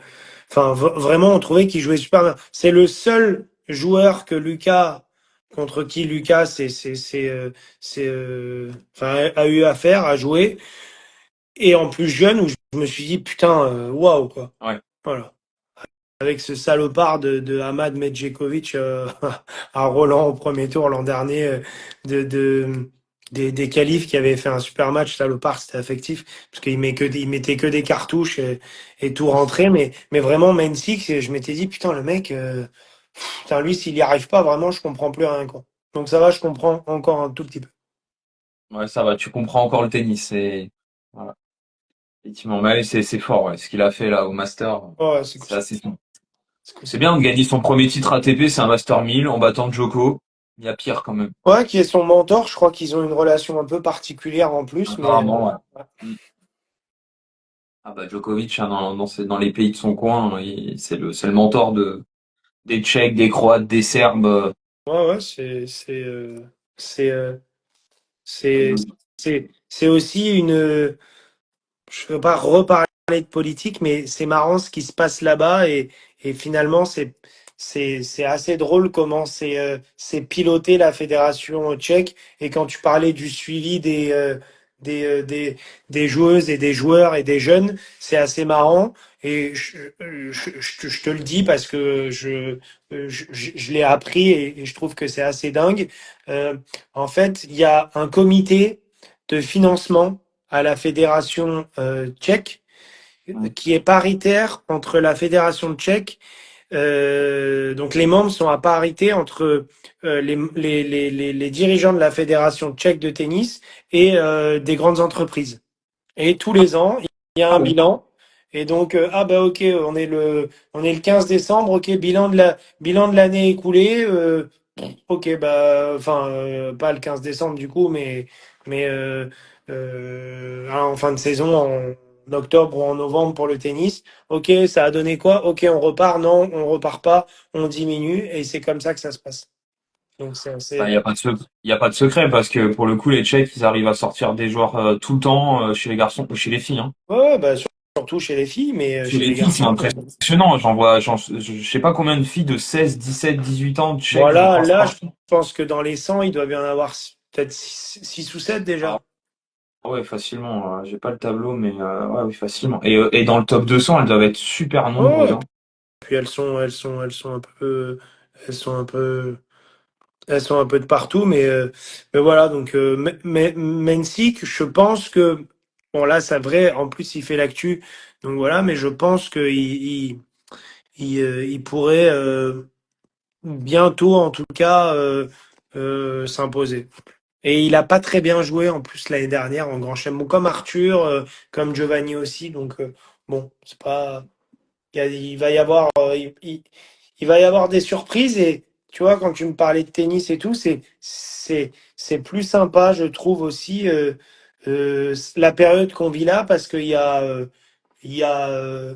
Enfin, vraiment, on trouvait qu'il jouait super bien. C'est le seul joueur que Lucas, contre qui Lucas enfin, a eu affaire, à jouer, et en plus jeune, où je me suis dit, putain, waouh, quoi. Ouais. Voilà. Avec ce salopard de Hamad Medjekovic à Roland au premier tour l'an dernier, des qualifs qui avaient fait un super match. Salopard, c'était affectif, parce il mettait que des cartouches et tout rentrait. Mais vraiment, Main Six, je m'étais dit, putain, le mec, putain, lui, s'il y arrive pas, vraiment, je comprends plus rien, quoi. Donc ça va, je comprends encore un tout petit peu. Ouais, ça va, tu comprends encore le tennis. Voilà. Effectivement, mais allez, c'est fort, ouais. Ce qu'il a fait là au Master, Ouais, c'est cool. c'est assez fou. C'est cool, C'est c'est cool. bien de gagner son premier titre ATP, c'est un Master 1000 en battant Djoko. Il y a pire quand même. Ouais, qui est son mentor, je crois qu'ils ont une relation un peu particulière en plus, mais Apparemment, ouais. ouais. Mm. Ah bah Djokovic, hein, dans les pays de son coin, c'est le mentor des Tchèques, des Croates, des Serbes. Ouais, ouais, c'est, c'est, c'est aussi une. Je ne veux pas reparler de politique, mais c'est marrant ce qui se passe là-bas et finalement c'est assez drôle comment c'est piloté la fédération tchèque. Et quand tu parlais du suivi des, euh, des, des joueuses et des joueurs et des jeunes, c'est assez marrant. Et je te le dis parce que je l'ai appris et je trouve que c'est assez dingue. En fait, il y a un comité de financement à la fédération tchèque, Ouais. qui est paritaire entre la fédération tchèque. Donc les membres sont à parité entre les dirigeants de la fédération tchèque de tennis et des grandes entreprises. Et tous les ans, il y a Ah un bon? bilan. Et donc, ah bah ok, on est le 15 décembre, ok, bilan de l'année écoulée. Ok, bah, enfin, pas le 15 décembre du coup, mais en fin de saison, en octobre ou en novembre pour le tennis. Ok, ça a donné quoi? Ok, on repart. Non, on repart pas. On diminue et c'est comme ça que ça se passe. Donc c'est Bah, assez. il y a pas de secret parce que pour le coup, les Tchèques, ils arrivent à sortir des joueurs tout le temps chez les garçons ou chez les filles, hein. Ouais, ouais, bah, surtout chez les filles, mais Chez chez les les filles, c'est garçons. impressionnant. Je sais pas combien de filles de 16, 17, 18 ans Tchèques, je Voilà, crois, là, je sportives. pense que dans les 100 il doit bien y en avoir peut-être 6 ou 7 Ah déjà. ouais, facilement. J'ai pas le tableau, mais ouais, oui, facilement. Et dans le top 200, elles doivent être super nombreuses, Ouais, hein. puis elles sont un peu, elles sont un peu, elles sont un peu de partout, mais voilà. Donc, Mensik, je pense que, bon là, c'est vrai. En plus, il fait l'actu, donc voilà. Mais je pense que il pourrait bientôt, en tout cas, s'imposer. Et il a pas très bien joué en plus l'année dernière en Grand Chelem. Bon, comme Arthur, comme Giovanni aussi. Donc bon, c'est pas. Il va y avoir, il va y avoir des surprises. Et tu vois, quand tu me parlais de tennis et tout, c'est plus sympa, je trouve aussi la période qu'on vit là parce il y a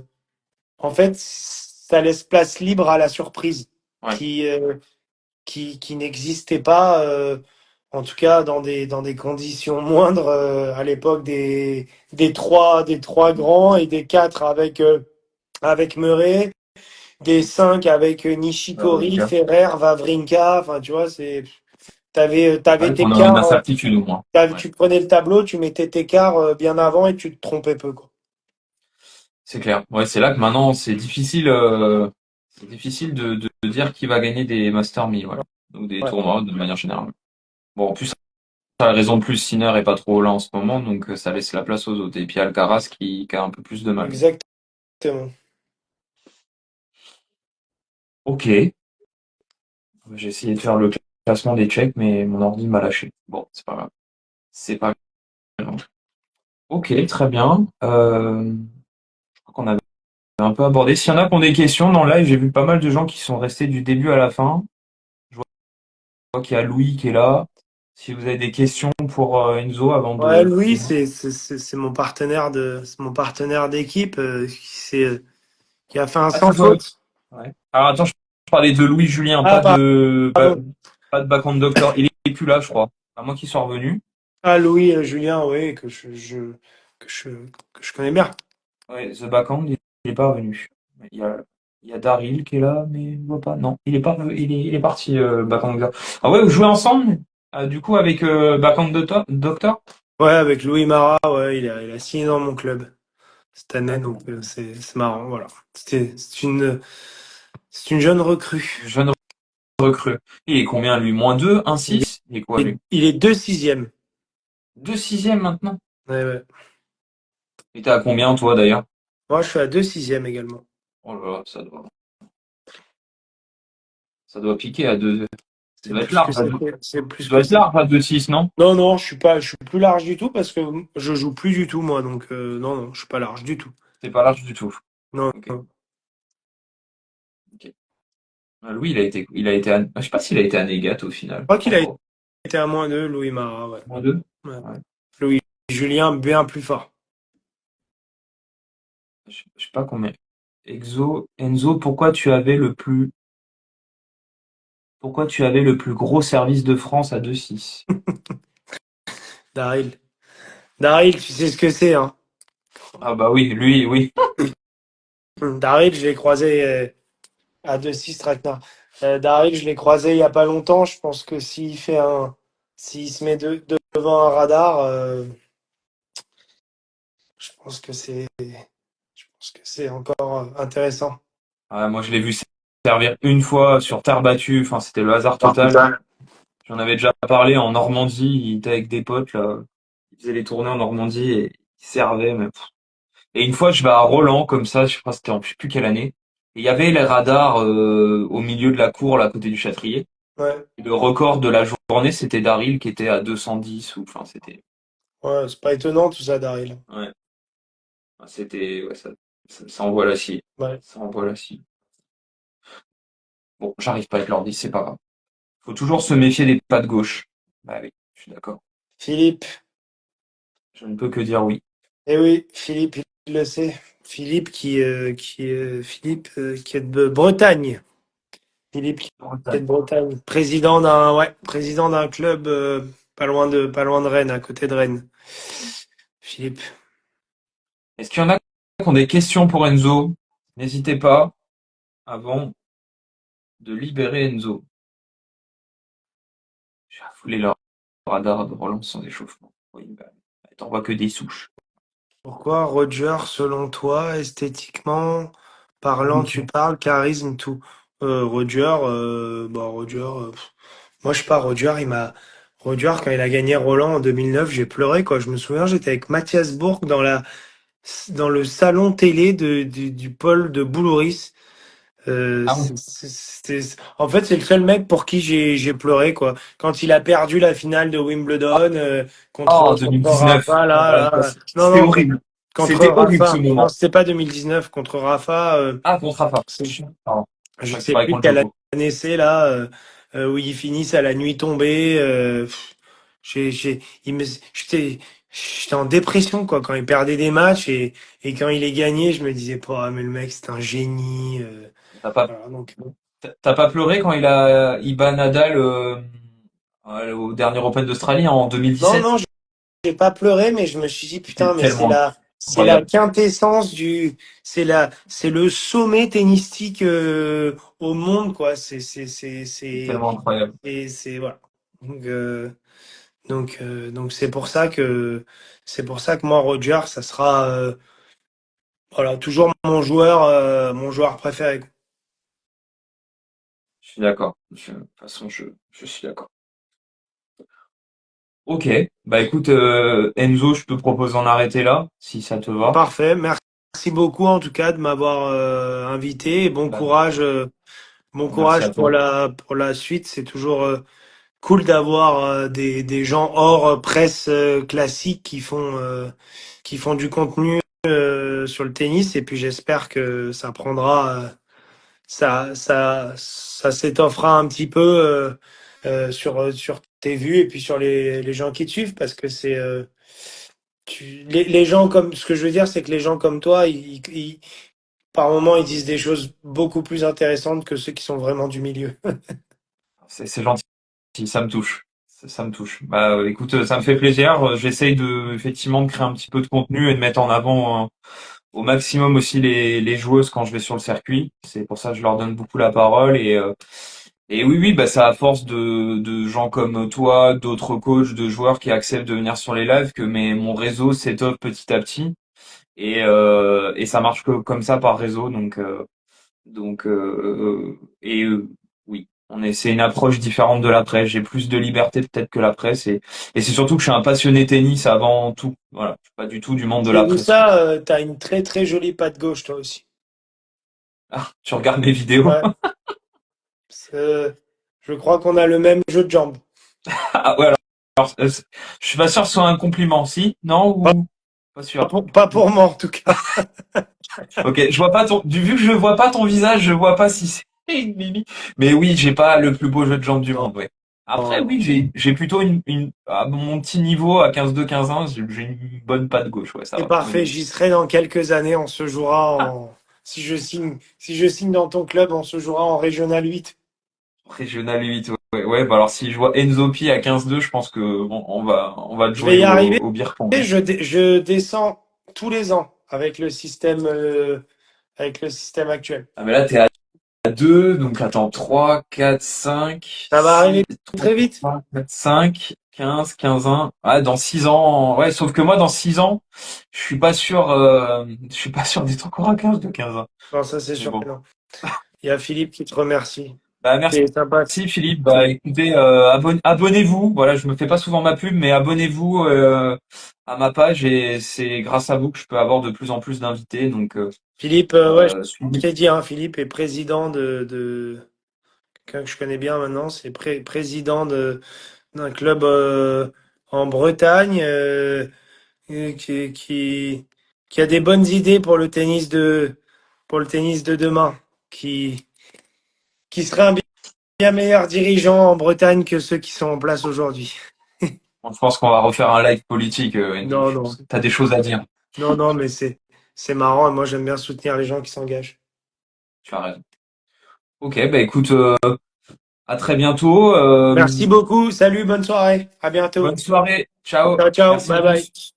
en fait, ça laisse place libre à la surprise Ouais. qui euh, qui n'existait pas, en tout cas dans des conditions moindres à l'époque des trois grands et des quatre avec Murray, des cinq avec Nishikori, Wawrinka. Ferrer, Wawrinka. Enfin, tu vois, t'avais Ouais, tes qu'on a une quarts, incertitude au moins. Ouais. tu prenais le tableau, tu mettais tes quarts bien avant et tu te trompais peu, quoi. C'est clair. Ouais, c'est là que maintenant c'est difficile de dire qui va gagner des Master 1000, ouais. Donc des Ouais, tournois de manière générale. Bon, en plus, ça a raison de plus, Sinner est pas trop là en ce moment, donc ça laisse la place aux autres. Et puis Alcaraz qui a un peu plus de mal. exactement. Ok. J'ai essayé de faire le classement des Tchèques, mais mon ordi m'a lâché. Bon, c'est pas grave. C'est pas grave. Ok, très bien. Je crois qu'on avait un peu abordé. S'il y en a qui ont des questions dans le live, j'ai vu pas mal de gens qui sont restés du début à la fin. Je vois qu'il y a Louis qui est là. Si vous avez des questions pour Enzo avant Ouais, de Louis, finir. c'est mon partenaire d'équipe qui a fait un Ah, sans c'est toi. faute. Ouais. Alors attends, je parlais de Louis Julien, Ah, pardon. pas de Backhand Doctor. Il est plus là, je crois. À moins qu'il soit revenu. Ah, Louis Julien, oui, que je, que je connais bien. Ouais, The Backhand, il est pas revenu. Il y a, il y a Daryl qui est là, mais je vois pas. Non, il est pas, il est parti, Backhand Doctor. Ah ouais, vous jouez ensemble? Du coup, avec Backhand Doctor? Ouais, avec Louis Marat, ouais, il a signé dans mon club cette année, D'accord. donc c'est marrant, voilà. C'est une jeune recrue. Jeune recrue. Il est combien, lui? -2, Il 1,6? Il est quoi, lui? il est 2 6e. 2 6e maintenant? Ouais, ouais. Et t'es à combien, toi, d'ailleurs? Moi, je suis à 2 6e également. Oh là là, ça doit piquer à 2. Ça doit être large, C'est plus ça doit que être ça. large à 2,6, non? Non, non, je suis plus large du tout parce que je joue plus du tout, moi, donc non, non, je suis pas large du tout. C'est pas large du tout. Non, Ok, non. ok. Louis, il a été je sais pas s'il a été à Négat au final. Je crois Je qu'il crois a pas. été à -2, Louis Marat, ouais. -2? Ouais. Ouais. Louis Julien, bien plus fort. Je sais pas combien. Enzo, pourquoi tu avais le plus gros service de France à 2,6? Daryl. Daryl, tu sais ce que c'est, hein. Ah bah oui, lui, oui. Daryl, je l'ai croisé à 2-6 Traquenard. Daryl, je l'ai croisé il y a pas longtemps. Je pense que s'il se met devant un radar, je pense que je pense que c'est encore intéressant. Ah, moi, je l'ai vu servir une fois sur terre battue. Enfin, c'était le hasard total. J'en avais déjà parlé en Normandie. Il était avec des potes, là. Il faisait les tournées en Normandie et il servait, mais et une fois, je vais à Roland, comme ça, je sais pas, c'était en je sais plus quelle année. Et il y avait les radars au milieu de la cour, là, à côté du Châtrier. Ouais, Et le record de la journée, c'était Daryl qui était à 210 ou, enfin, c'était, ouais, c'est pas étonnant tout ça, Daryl. ouais, ouais, ça envoie la scie. Ouais. Ça envoie la scie. Bon, j'arrive pas avec l'ordi, c'est pas grave. Faut toujours se méfier des pas de gauche. Bah oui, je suis d'accord. Philippe. Je ne peux que dire oui. Eh oui, Philippe, il le sait. Philippe qui est de Bretagne. Philippe qui est de Bretagne. Président d'un club pas loin de Rennes, à côté de Rennes. Philippe. Est-ce qu'il y en a qui ont des questions pour Enzo? N'hésitez pas avant de libérer Enzo. J'ai foulé leur radar de relance sans échauffement. Oui, bah, t'envoies que des souches. Pourquoi Roger, selon toi, esthétiquement parlant, tu parles, charisme, tout? Roger, moi je sais pas, Roger, quand il a gagné Roland en 2009, j'ai pleuré, quoi. Je me souviens, j'étais avec Mathias Bourg dans le salon télé du pôle de Boulouris. Ah oui. En fait, c'est le seul mec pour qui j'ai pleuré, quoi. Quand il a perdu la finale de Wimbledon Oh, contre 2019. Rafa, Oh là là, non, c'était non, horrible. contre C'était horrible ce Rafa. Non, moment. c'était pas 2019 contre Rafa. Ah, contre Rafa. C'est- Pardon. Je je crois que tu sais parlais plus contre quelle Joko. année c'est là, où ils finissent à la nuit tombée. J'étais en dépression, quoi, quand il perdait des matchs et quand il les gagnait, je me disais, pas, mais le mec, c'est un génie. T'as pas, Voilà, donc, t'as pas pleuré quand il bat Nadal au dernier Open d'Australie en non, 2017? non, j'ai pas pleuré, mais je me suis dit, putain, C'était mais tellement c'est la incroyable. quintessence c'est le sommet tennistique au monde, quoi. C'était tellement incroyable. Voilà. Donc, donc c'est pour ça que moi, Roger, ça sera, voilà, toujours mon joueur préféré. Je suis d'accord. De toute façon, je suis d'accord. Ok. Bah écoute, Enzo, je te propose d'en arrêter là, si ça te va. Parfait. Merci beaucoup, en tout cas, de m'avoir invité et Bah, bon merci courage à toi. pour la suite. C'est toujours, cool d'avoir des gens hors presse classique qui font du contenu sur le tennis et puis j'espère que ça prendra ça s'étoffera un petit peu sur tes vues et puis sur les gens qui te suivent parce que c'est les gens comme ce que je veux dire c'est que les gens comme toi par moments ils disent des choses beaucoup plus intéressantes que ceux qui sont vraiment du milieu. C'est gentil, ça me touche. Ça me touche. Bah écoute, ça me fait plaisir. J'essaye de effectivement de créer un petit peu de contenu et de mettre en avant au maximum aussi les joueuses quand je vais sur le circuit. C'est pour ça que je leur donne beaucoup la parole et oui oui bah c'est à force de gens comme toi, d'autres coachs, de joueurs qui acceptent de venir sur les lives que mon réseau s'étoffe petit à petit et ça marche que comme ça par réseau donc oui. C'est une approche différente de la presse. J'ai plus de liberté peut-être que la presse et c'est surtout que je suis un passionné tennis avant tout. Voilà, je suis pas du tout du monde de J'ai la vu presse, quoi. ça, t'as une très très jolie patte gauche toi aussi. Ah, tu regardes mes vidéos? Ouais. Euh, je crois qu'on a le même jeu de jambes. Ah ouais, je suis pas sûr que ce soit un compliment, si? Non Pas, ou pas sûr? pas pour moi en tout cas. Ok, je vois pas vu que je vois pas ton visage, je vois pas si c'est une mimi. Mais oui, j'ai pas le plus beau jeu de jambes du Non, monde, ouais. Après, non. oui, j'ai plutôt à mon petit niveau, à 15-2, 15-1, j'ai une bonne patte gauche, ouais, ça C'est va. Oui, parfait, oui. j'y serai dans quelques années, on se jouera Ah, en si je signe dans ton club, on se jouera en Régional 8. régional 8, ouais, ouais, bah alors si je vois Enzo Pi à 15-2, je pense que bon, on va te Je vais jouer y arriver, au beer pong, hein. je descends tous les ans avec le système actuel. Ah, mais là, t'es à 2, donc attends, 3, 4, 5, Ça va 6, arriver 3, très vite. 4, 5, 15, 15, 1. Ah, dans 6 ans, ouais, sauf que moi, dans 6 ans, je suis pas sûr d'être encore à 15 de 15 ans. Non, ça c'est Mais sûr que bon. non. Il y a Philippe qui te remercie. Bah, merci, C'est sympa. Philippe. Bah, écoutez, abonnez-vous. Voilà, je me fais pas souvent ma pub, mais abonnez-vous, à ma page et c'est grâce à vous que je peux avoir de plus en plus d'invités. Donc, Philippe, ouais, je suivez. t'ai dit, hein, Philippe est président de quelqu'un que je connais bien maintenant, c'est président d'un club en Bretagne qui a des bonnes idées pour le tennis de demain, qui serait un bien meilleur dirigeant en Bretagne que ceux qui sont en place aujourd'hui. Je pense qu'on va refaire un live politique, Enzo. Non, Je pense non, que t'as des choses à dire. non, non, mais c'est marrant et moi j'aime bien soutenir les gens qui s'engagent. Tu as raison. Ok, bah écoute, à très bientôt. Merci beaucoup, salut, bonne soirée, à bientôt. Bonne soirée. Ciao. Ciao, ciao, Merci bye à tous. bye.